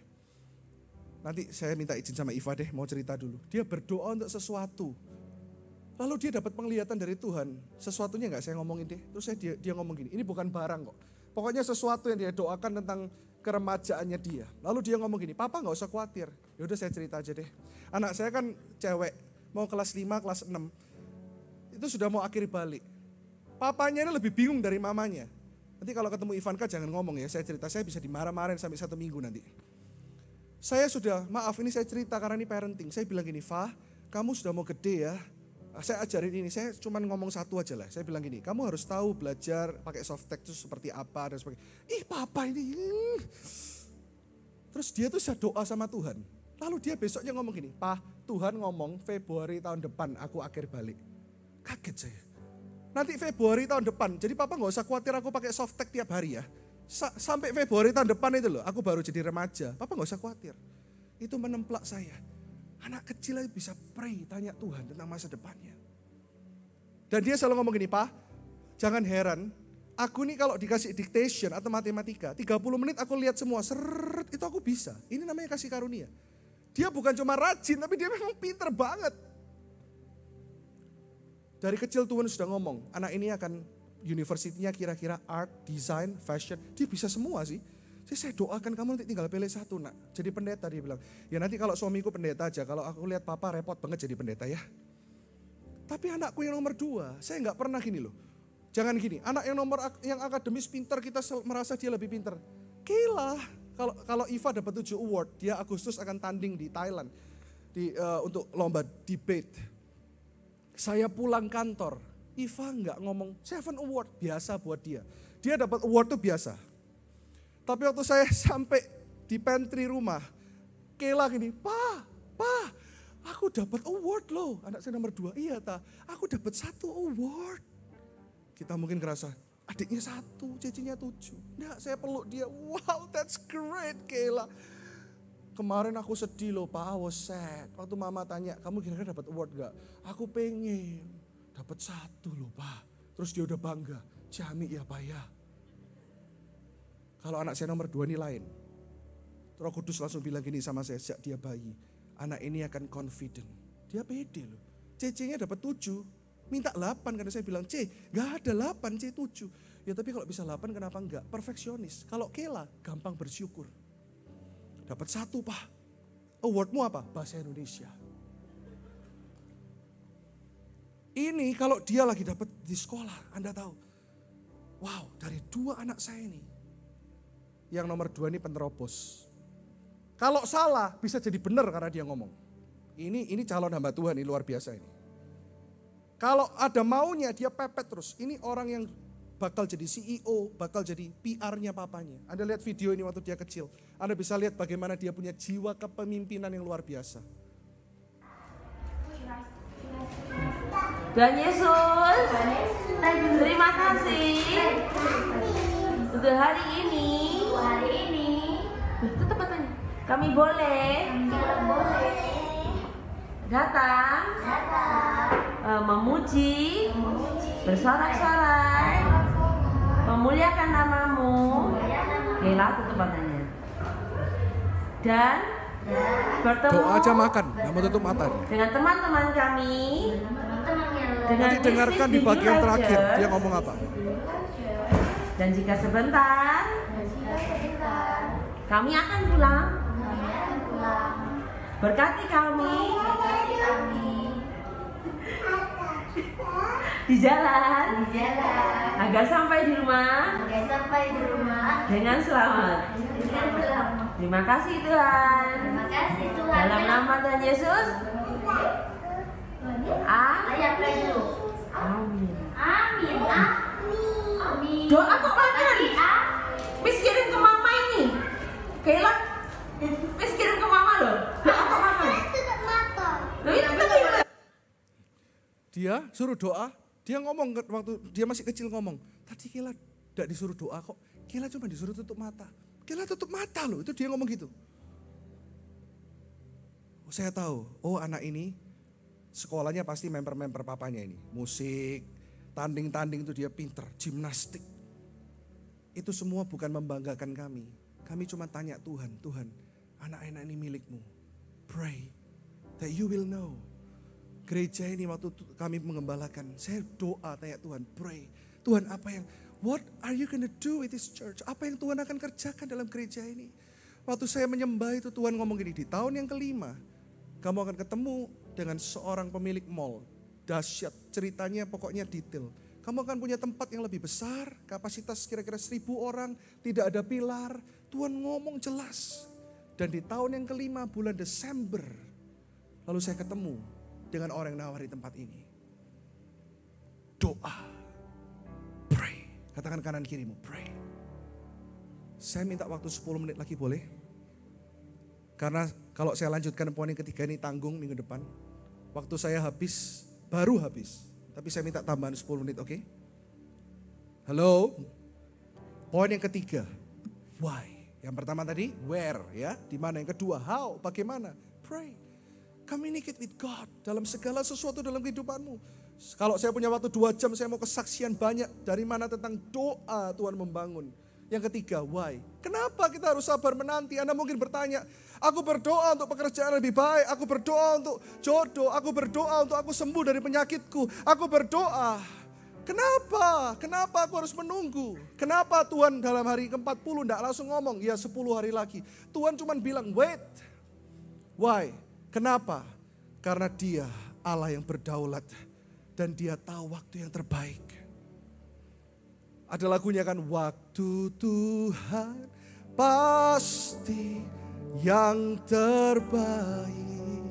Nanti saya minta izin sama Iva deh, mau cerita dulu. Dia berdoa untuk sesuatu. Lalu dia dapat penglihatan dari Tuhan. Sesuatunya gak saya ngomongin deh. Terus dia ngomong gini, ini bukan barang kok. Pokoknya sesuatu yang dia doakan tentang keremajaannya dia. Lalu dia ngomong gini, Papa gak usah khawatir. Yaudah saya cerita aja deh. Anak saya kan cewek, mau kelas 5, kelas 6. Itu sudah mau akhir balik. Papanya ini lebih bingung dari mamanya. Nanti kalau ketemu Ivanka jangan ngomong ya, saya cerita. Saya bisa dimarah-marahin sampai 1 minggu nanti. Saya sudah, maaf ini saya cerita karena ini parenting. Saya bilang gini, Fa, kamu sudah mau gede ya. Saya ajarin ini, saya cuma ngomong satu aja lah. Saya bilang gini, kamu harus tahu belajar pakai softtek itu seperti apa dan sebagainya. Papa ini. Terus dia tuh saya doa sama Tuhan. Lalu dia besoknya ngomong gini, Pa, Tuhan ngomong Februari tahun depan aku akhir balik. Kaget saya. Nanti Februari tahun depan, jadi Papa gak usah khawatir aku pakai softtek tiap hari ya. Sampai Februari tahun depan itu loh, aku baru jadi remaja. Papa gak usah khawatir. Itu menemplak saya. Anak kecil aja bisa pray, tanya Tuhan tentang masa depannya. Dan dia selalu ngomong gini, Pa, jangan heran. Aku nih kalau dikasih dictation atau matematika, 30 menit aku lihat semua, seret, itu aku bisa. Ini namanya kasih karunia. Dia bukan cuma rajin, tapi dia memang pinter banget. Dari kecil Tuhan sudah ngomong, anak ini akan universitinya kira-kira art, design, fashion, dia bisa semua sih. Saya doakan kamu nanti tinggal pilih satu nak, jadi pendeta. Dia bilang, ya nanti kalau suamiku pendeta aja, kalau aku lihat Papa repot banget jadi pendeta ya. Tapi anakku yang nomor 2, saya nggak pernah gini loh. Jangan gini, anak yang akademis pintar kita merasa dia lebih pintar. Gila, kalau Iva dapat 7 award, dia Agustus akan tanding di Thailand untuk lomba debate. Saya pulang kantor. Iva nggak ngomong 7 award, biasa buat dia. Dia dapat award tuh biasa. Tapi waktu saya sampai di pantry rumah, Kela gini, Pa, aku dapat award loh. Anak saya nomor 2, iya ta, aku dapat 1 award. Kita mungkin ngerasa, adiknya 1, cicinya 7. Nah saya peluk dia, wow that's great Kela. Kemarin aku sedih loh Pa, I was sad. Waktu mama tanya, kamu kira-kira dapat award gak? Aku pengen. Dapat 1 loh Pak. Terus dia udah bangga. Jami ya Pak ya. Kalau anak saya nomor 2 ini lain. Roh Kudus langsung bilang gini sama saya sejak dia bayi. Anak ini akan confident. Dia pede loh. C-nya dapat 7. Minta 8 karena saya bilang C. Gak ada 8 C 7. Ya tapi kalau bisa 8 kenapa enggak? Perfeksionis. Kalau Kela gampang bersyukur. Dapat 1 Pak. Awardmu apa? Bahasa Indonesia. Ini kalau dia lagi dapat di sekolah, Anda tahu. Wow, dari 2 anak saya ini. Yang nomor 2 ini penerobos. Kalau salah bisa jadi benar karena dia ngomong. Ini calon hamba Tuhan, ini luar biasa ini. Kalau ada maunya dia pepet terus. Ini orang yang bakal jadi CEO, bakal jadi PR-nya papanya. Anda lihat video ini waktu dia kecil. Anda bisa lihat bagaimana dia punya jiwa kepemimpinan yang luar biasa. Tuhan Yesus, terima kasih untuk hari ini. Itu tepatnya. Kami boleh datang memuji, bersorak-sorai, memuliakan namamu. Kela itu tepatnya. Dan bertemu doa aja makan, nggak mau tutup mata. Dengan teman-teman kami. Nanti dengarkan di bagian terakhir dia ngomong apa. Dan jika sebentar kami akan pulang. Berkati kami di jalan agar sampai di rumah dengan selamat. Terima kasih Tuhan. Dalam nama Tuhan Yesus. Ya play dulu. Amin. Amin. Amin. Doa kok lancar. Miss kirim ke mama ini. Kayla, Miss kirim ke mama loh. Doa kok mama. Tutup mata. Loh itu gimana? Dia suruh doa, dia ngomong waktu dia masih kecil ngomong, tadi Kela tidak disuruh doa kok, Kela cuma disuruh tutup mata. Kela tutup mata loh, itu dia ngomong gitu. Oh, saya tahu, oh anak ini sekolahnya pasti member-member papanya ini. Musik, tanding-tanding itu dia pinter, gimnastik. Itu semua bukan membanggakan kami. Kami cuma tanya Tuhan, Tuhan anak-anak ini milikmu. Pray that you will know. Gereja ini waktu kami mengembalakan, saya doa tanya Tuhan, pray. Tuhan what are you gonna do with this church? Apa yang Tuhan akan kerjakan dalam gereja ini? Waktu saya menyembah itu Tuhan ngomong gini, di tahun yang kelima, kamu akan ketemu dengan seorang pemilik mall. Dahsyat, ceritanya pokoknya detail. Kamu akan punya tempat yang lebih besar, kapasitas kira-kira 1.000 orang, tidak ada pilar. Tuhan ngomong jelas. Dan di tahun yang kelima bulan Desember, lalu saya ketemu dengan orang yang nawari tempat ini. Doa. Pray. Katakan kanan kirimu, pray. Saya minta waktu 10 menit lagi boleh? Karena kalau saya lanjutkan poin yang ketiga ini tanggung minggu depan. Waktu saya habis, baru habis. Tapi saya minta tambahan 10 menit, oke? Halo? Poin yang ketiga, why? Yang pertama tadi, where ya? Di mana? Yang kedua, how? Bagaimana? Pray. Communicate with God dalam segala sesuatu dalam kehidupanmu. Kalau saya punya waktu 2 jam, saya mau kesaksian banyak dari mana tentang doa Tuhan membangun. Yang ketiga, why? Kenapa kita harus sabar menanti? Anda mungkin bertanya, aku berdoa untuk pekerjaan lebih baik, aku berdoa untuk jodoh, aku berdoa untuk aku sembuh dari penyakitku, aku berdoa. Kenapa? Kenapa aku harus menunggu? Kenapa Tuhan dalam hari ke-40 tidak langsung ngomong, ya 10 hari lagi. Tuhan cuma bilang, wait. Why? Kenapa? Karena Dia Allah yang berdaulat dan Dia tahu waktu yang terbaik. Ada lagunya kan, waktu Tuhan pasti yang terbaik.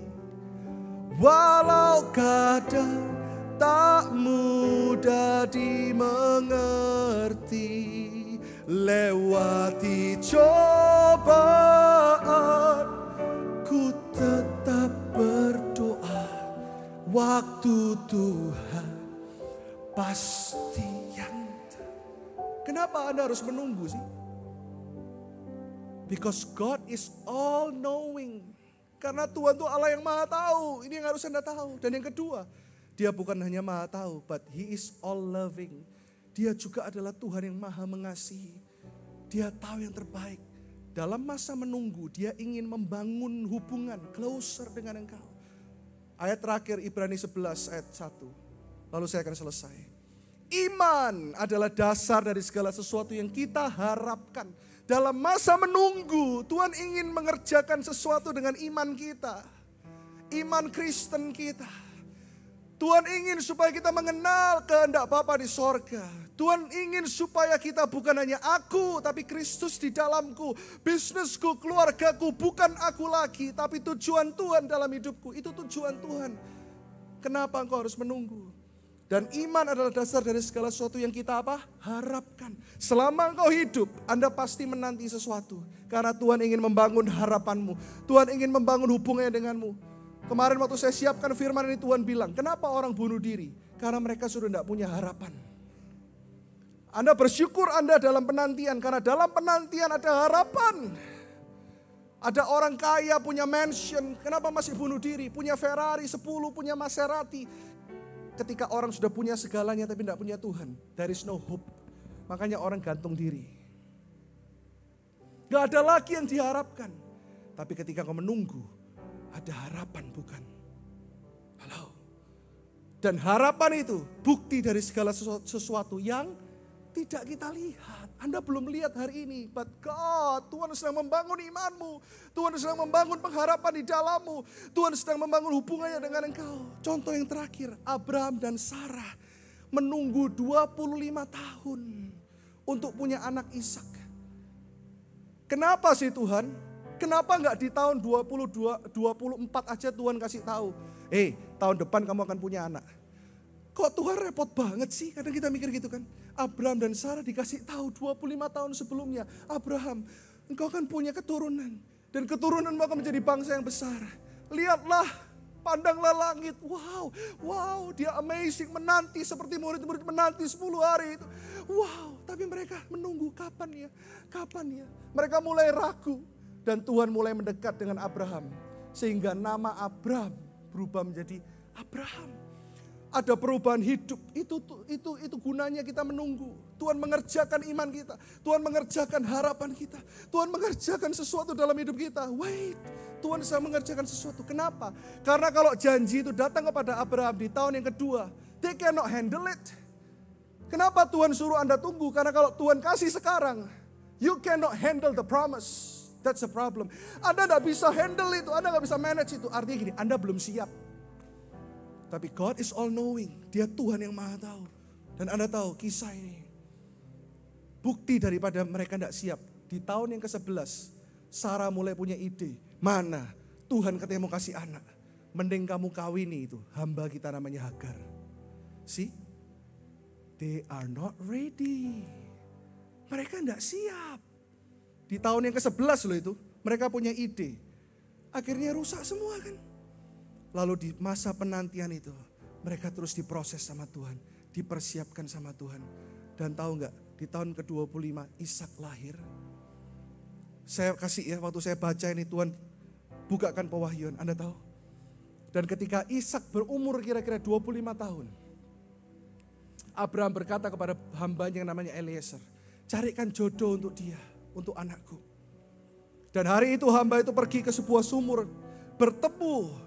Walau kadang tak mudah dimengerti, lewati cobaan ku tetap berdoa. Waktu Tuhan pasti yang Kenapa Anda harus menunggu sih? Because God is all knowing. Karena Tuhan itu Allah yang maha tahu. Ini yang harus Anda tahu. Dan yang kedua, Dia bukan hanya maha tahu, but He is all loving. Dia juga adalah Tuhan yang maha mengasihi. Dia tahu yang terbaik. Dalam masa menunggu, Dia ingin membangun hubungan closer dengan engkau. Ayat terakhir Ibrani 11 ayat 1. Lalu saya akan selesai. Iman adalah dasar dari segala sesuatu yang kita harapkan. Dalam masa menunggu, Tuhan ingin mengerjakan sesuatu dengan iman kita. Iman Kristen kita. Tuhan ingin supaya kita mengenal kehendak Bapa di sorga. Tuhan ingin supaya kita bukan hanya aku, tapi Kristus di dalamku. Bisnisku, keluargaku, bukan aku lagi, tapi tujuan Tuhan dalam hidupku. Itu tujuan Tuhan. Kenapa engkau harus menunggu? Dan iman adalah dasar dari segala sesuatu yang kita harapkan. Selama engkau hidup, Anda pasti menanti sesuatu. Karena Tuhan ingin membangun harapanmu. Tuhan ingin membangun hubungannya denganmu. Kemarin waktu saya siapkan firman ini Tuhan bilang, kenapa orang bunuh diri? Karena mereka sudah tidak punya harapan. Anda bersyukur Anda dalam penantian, karena dalam penantian ada harapan. Ada orang kaya punya mansion, kenapa masih bunuh diri? Punya Ferrari 10, punya Maserati. Ketika orang sudah punya segalanya tapi tidak punya Tuhan, there is no hope. Makanya orang gantung diri. Gak ada lagi yang diharapkan. Tapi ketika kau menunggu, ada harapan bukan? Halo. Dan harapan itu bukti dari segala sesuatu yang tidak kita lihat. Anda belum lihat hari ini, but God, Tuhan sedang membangun imanmu. Tuhan sedang membangun pengharapan di dalammu. Tuhan sedang membangun hubungannya dengan engkau. Contoh yang terakhir, Abraham dan Sarah menunggu 25 tahun untuk punya anak Ishak. Kenapa sih Tuhan? Kenapa enggak di tahun 24 aja Tuhan kasih tahu? tahun depan kamu akan punya anak. Kok Tuhan repot banget sih? Kadang kita mikir gitu kan. Abraham dan Sarah dikasih tahu 25 tahun sebelumnya. Abraham, engkau akan punya keturunan. Dan keturunanmu akan menjadi bangsa yang besar. Lihatlah, pandanglah langit. Wow, dia amazing. Menanti seperti murid-murid menanti 10 hari itu. Wow, tapi mereka menunggu kapan ya. Mereka mulai ragu. Dan Tuhan mulai mendekat dengan Abraham. Sehingga nama Abraham berubah menjadi Abraham. Ada perubahan hidup, itu gunanya kita menunggu. Tuhan mengerjakan iman kita, Tuhan mengerjakan harapan kita, Tuhan mengerjakan sesuatu dalam hidup kita. Wait, Tuhan sedang mengerjakan sesuatu. Kenapa? Karena kalau janji itu datang kepada Abraham di tahun yang kedua, they cannot handle it. Kenapa Tuhan suruh Anda tunggu? Karena kalau Tuhan kasih sekarang, you cannot handle the promise. That's the problem. Anda tidak bisa handle itu, Anda tidak bisa manage itu. Artinya gini, Anda belum siap. Tapi God is all knowing. Dia Tuhan yang maha tahu. Dan Anda tahu kisah ini. Bukti daripada mereka tidak siap. Di tahun yang ke-11. Sarah mulai punya ide. Mana Tuhan katanya mau kasih anak. Mending kamu kawini itu. Hamba kita namanya Hagar. See? They are not ready. Mereka tidak siap. Di tahun yang ke-11 loh itu. Mereka punya ide. Akhirnya rusak semua kan. Lalu di masa penantian itu, mereka terus diproses sama Tuhan, dipersiapkan sama Tuhan. Dan tahu nggak, di tahun ke-25 Ishak lahir. Saya kasih ya, waktu saya baca ini Tuhan bukakan pewahyuan, Anda tahu. Dan ketika Ishak berumur kira-kira 25 tahun, Abraham berkata kepada hambanya yang namanya Eliezer, carikan jodoh untuk dia, untuk anakku. Dan hari itu hamba itu pergi ke sebuah sumur, bertemu.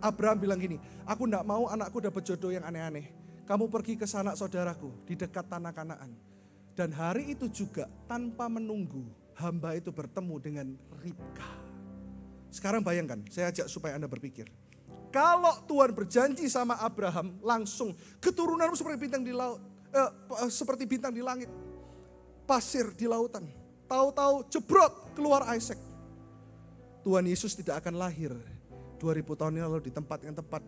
Abraham bilang gini, aku tidak mau anakku dapat jodoh yang aneh-aneh. Kamu pergi ke sanak saudaraku di dekat tanah Kanaan. Dan hari itu juga tanpa menunggu, hamba itu bertemu dengan Ribka. Sekarang bayangkan, saya ajak supaya Anda berpikir. Kalau Tuhan berjanji sama Abraham, langsung keturunanmu seperti bintang di laut, seperti bintang di langit, pasir di lautan. Tahu-tahu jebrot keluar Isaac. Tuhan Yesus tidak akan lahir 2000 tahun yang lalu di tempat yang tepat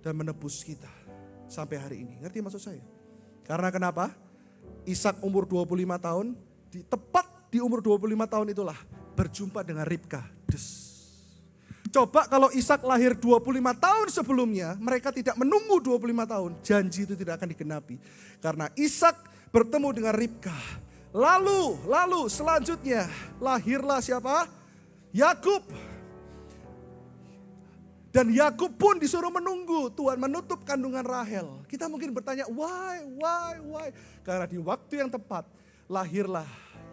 dan menebus kita sampai hari ini. Ngerti maksud saya? Karena kenapa? Ishak umur 25 tahun, tepat di umur 25 tahun itulah berjumpa dengan Ribka. Coba kalau Ishak lahir 25 tahun sebelumnya, mereka tidak menunggu 25 tahun, janji itu tidak akan digenapi. Karena Ishak bertemu dengan Ribka. Lalu selanjutnya lahirlah siapa? Yakub. Dan Yakub pun disuruh menunggu. Tuhan menutup kandungan Rahel. Kita mungkin bertanya, why? Karena di waktu yang tepat, lahirlah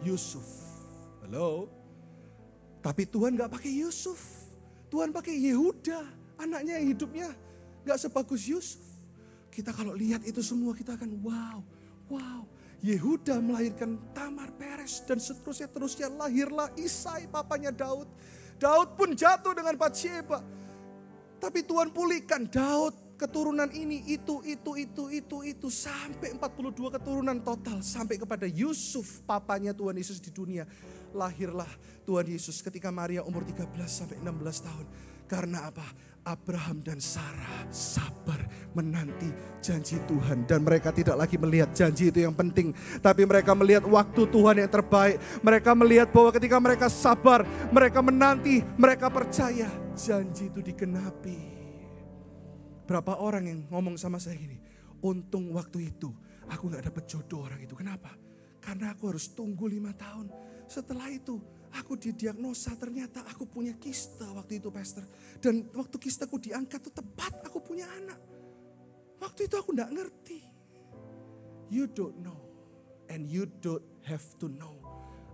Yusuf. Halo? Tapi Tuhan gak pakai Yusuf. Tuhan pakai Yehuda. Anaknya yang hidupnya gak sebagus Yusuf. Kita kalau lihat itu semua, kita akan wow. Yehuda melahirkan Tamar, Peres, dan seterusnya lahirlah Isai, papanya Daud. Daud pun jatuh dengan Batsyeba. Tapi Tuhan pulihkan Daud, keturunan ini, itu, sampai 42 keturunan total. Sampai kepada Yusuf, papanya Tuhan Yesus di dunia. Lahirlah Tuhan Yesus ketika Maria umur 13 sampai 16 tahun. Karena apa? Abraham dan Sarah sabar menanti janji Tuhan. Dan mereka tidak lagi melihat janji itu yang penting. Tapi mereka melihat waktu Tuhan yang terbaik. Mereka melihat bahwa ketika mereka sabar, mereka menanti, mereka percaya janji itu digenapi. Berapa orang yang ngomong sama saya gini, untung waktu itu aku gak dapat jodoh orang itu. Kenapa? Karena aku harus tunggu 5 tahun. Setelah itu aku didiagnosa, ternyata aku punya kista waktu itu, pastor. Dan waktu kistaku diangkat itu tepat aku punya anak. Waktu itu aku gak ngerti. You don't know and you don't have to know.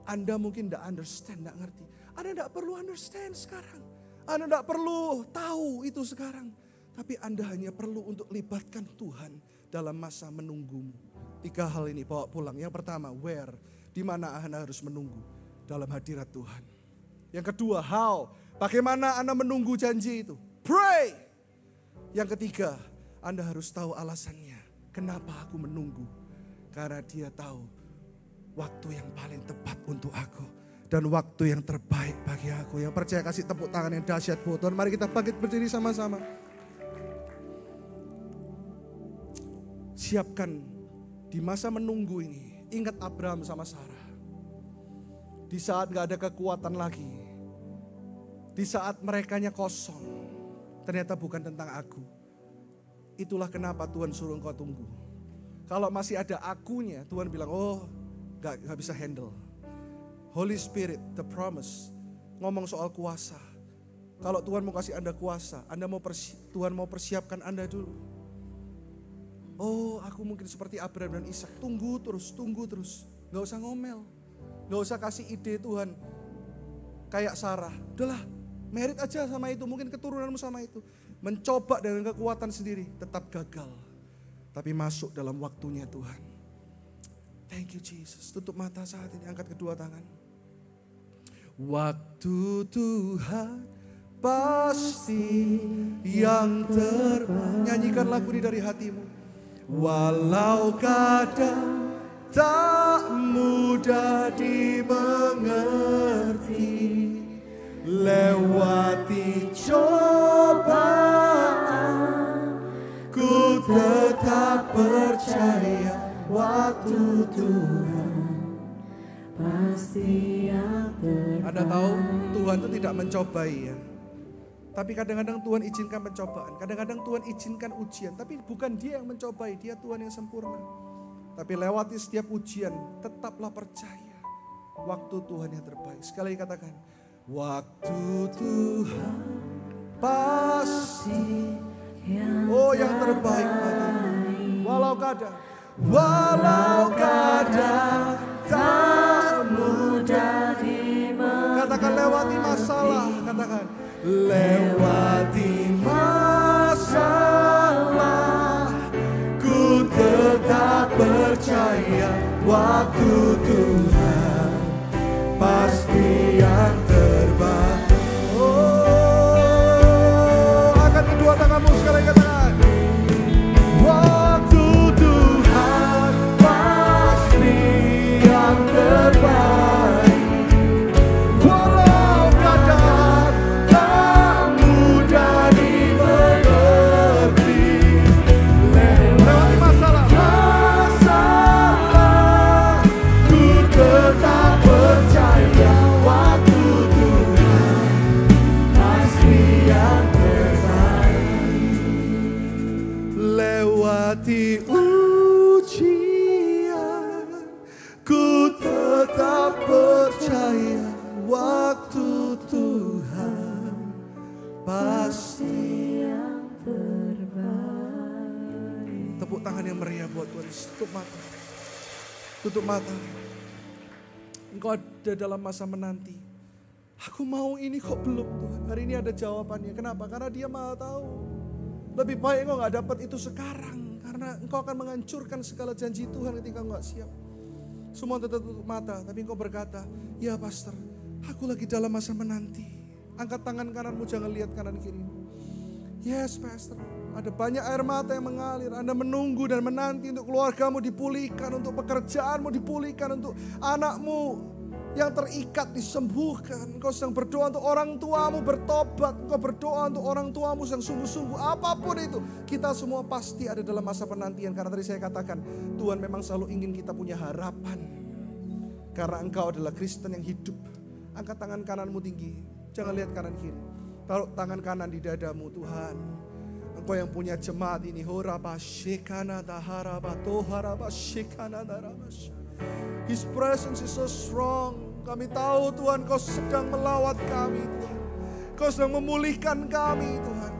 Anda mungkin gak understand, gak ngerti. Anda gak perlu understand sekarang. Anda tidak perlu tahu itu sekarang. Tapi Anda hanya perlu untuk libatkan Tuhan dalam masa menunggumu. 3 hal ini bawa pulang. Yang pertama, where? Di mana Anda harus menunggu? Dalam hadirat Tuhan. Yang kedua, how? Bagaimana Anda menunggu janji itu? Pray. Yang ketiga, Anda harus tahu alasannya. Kenapa aku menunggu? Karena dia tahu waktu yang paling tepat untuk aku. Dan waktu yang terbaik bagi aku. Yang percaya kasih tepuk tangan yang dahsyat buat Tuhan. Mari kita bangkit berdiri sama-sama. Siapkan di masa menunggu ini. Ingat Abraham sama Sarah. Di saat gak ada kekuatan lagi. Di saat merekanya kosong. Ternyata bukan tentang aku. Itulah kenapa Tuhan suruh engkau tunggu. Kalau masih ada akunya, Tuhan bilang, oh gak bisa handle. Holy Spirit, the promise. Ngomong soal kuasa. Kalau Tuhan mau kasih Anda kuasa, Tuhan mau persiapkan Anda dulu. Oh, aku mungkin seperti Abraham dan Ishak. Tunggu terus. Gak usah ngomel. Gak usah kasih ide Tuhan. Kayak Sarah. Udahlah, merit aja sama itu. Mungkin keturunanmu sama itu. Mencoba dengan kekuatan sendiri. Tetap gagal. Tapi masuk dalam waktunya Tuhan. Thank you Jesus. Tutup mata saat ini. Angkat kedua tangan. Waktu Tuhan pasti yang terbaik. Nyanyikan lagu ini dari hatimu. Walau kadang tak mudah dimengerti, lewati cobaan, ku tetap percaya waktu Tuhan pasti yang terbaik. Anda tahu Tuhan itu tidak mencobai ya. Tapi kadang-kadang Tuhan izinkan pencobaan, kadang-kadang Tuhan izinkan ujian. Tapi bukan dia yang mencobai, dia Tuhan yang sempurna. Tapi lewati setiap ujian, tetaplah percaya. Waktu Tuhan yang terbaik. Sekali lagi katakan, waktu Tuhan pasti yang terbaik bagimu. Walau kadang tak mudah dimengerti. Katakan lewati masalah, katakan. Lewati masalah, ku tetap percaya waktu Tuhan pasti yang terbaik. Oh, angkat kedua tanganmu sekali katakan. Waktu Tuhan pasti yang terbaik. Lewati ujian, ku tetap percaya waktu Tuhan pasti yang terbaik. Tepuk tangan yang meriah buat Tuhan. Tutup mata. Tutup mata. Engkau ada dalam masa menanti. Aku mau ini kok belum Tuhan. Hari ini ada jawabannya. Kenapa? Karena Dia Maha tahu. Lebih baik engkau gak dapat itu sekarang. Karena engkau akan menghancurkan segala janji Tuhan ketika engkau gak siap. Semua tetap tutup mata. Tapi engkau berkata, ya pastor, aku lagi dalam masa menanti. Angkat tangan kananmu, jangan lihat kanan kirimu. Yes pastor, ada banyak air mata yang mengalir. Anda menunggu dan menanti untuk keluargamu dipulihkan. Untuk pekerjaanmu dipulihkan. Untuk anakmu yang terikat disembuhkan. Engkau sedang berdoa untuk orang tuamu bertobat. Engkau berdoa untuk orang tuamu yang sungguh-sungguh. Apapun itu, kita semua pasti ada dalam masa penantian. Karena tadi saya katakan, Tuhan memang selalu ingin kita punya harapan. Karena engkau adalah Kristen yang hidup. Angkat tangan kananmu tinggi. Jangan lihat kanan kiri. Taruh tangan kanan di dadamu. Tuhan, Engkau yang punya jemaat ini. His presence is so strong. Kami tahu Tuhan, Kau sedang melawat kami Tuhan. Kau sedang memulihkan kami Tuhan.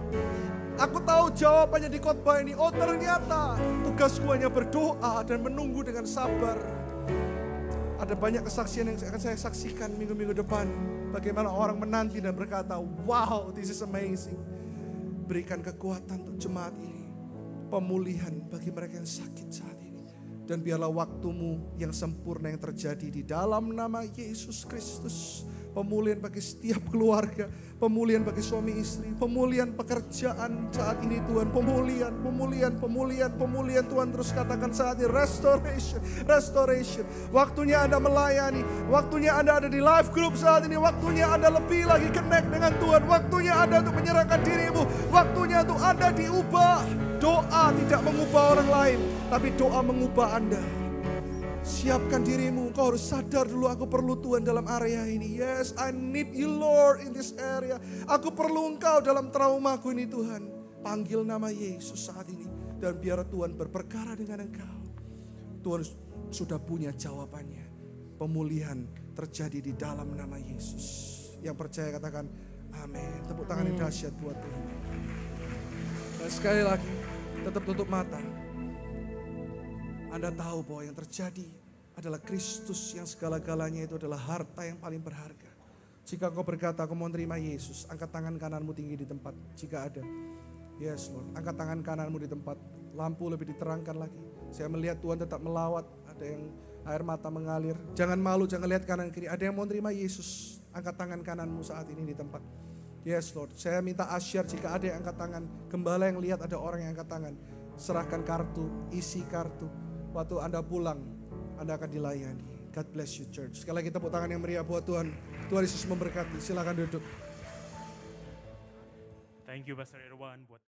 Aku tahu jawabannya di khotbah ini. Oh ternyata tugasku hanya berdoa dan menunggu dengan sabar. Ada banyak kesaksian yang akan saya saksikan minggu-minggu depan. Bagaimana orang menanti dan berkata, wow, this is amazing. Berikan kekuatan untuk jemaat ini. Pemulihan bagi mereka yang sakit saat ini. Dan biarlah waktumu yang sempurna yang terjadi di dalam nama Yesus Kristus. Pemulihan bagi setiap keluarga. Pemulihan bagi suami istri. Pemulihan pekerjaan saat ini Tuhan. Pemulihan Tuhan. Terus katakan saat ini restoration. Waktunya Anda melayani. Waktunya Anda ada di live group saat ini. Waktunya Anda lebih lagi connect dengan Tuhan. Waktunya Anda untuk menyerahkan dirimu. Waktunya untuk Anda diubah. Doa tidak mengubah orang lain. Tapi doa mengubah Anda. Siapkan dirimu, kau harus sadar dulu aku perlu Tuhan dalam area ini. Yes, I need you Lord in this area. Aku perlu Engkau dalam traumaku ini Tuhan. Panggil nama Yesus saat ini. Dan biar Tuhan berperkara dengan engkau. Tuhan sudah punya jawabannya. Pemulihan terjadi di dalam nama Yesus. Yang percaya katakan amin. Tepuk tangan yang dahsyat buat Tuhan. Dan sekali lagi, tetap tutup mata. Anda tahu bahwa yang terjadi adalah Kristus yang segala-galanya itu adalah harta yang paling berharga. Jika kau berkata kau mau menerima Yesus, angkat tangan kananmu tinggi di tempat. Jika ada, yes Lord, angkat tangan kananmu di tempat. Lampu lebih diterangkan lagi. Saya melihat Tuhan tetap melawat. Ada yang air mata mengalir. Jangan malu, jangan lihat kanan kiri. Ada yang mau menerima Yesus, angkat tangan kananmu saat ini di tempat. Yes Lord, saya minta asyar jika ada yang angkat tangan. Gembala yang lihat ada orang yang angkat tangan. Serahkan kartu, isi kartu. Waktu Anda pulang, Anda akan dilayani. God bless you church. Sekali lagi tepuk tangan yang meriah buat Tuhan. Tuhan Yesus memberkati. Silakan duduk. Thank you Pastor Irwan buat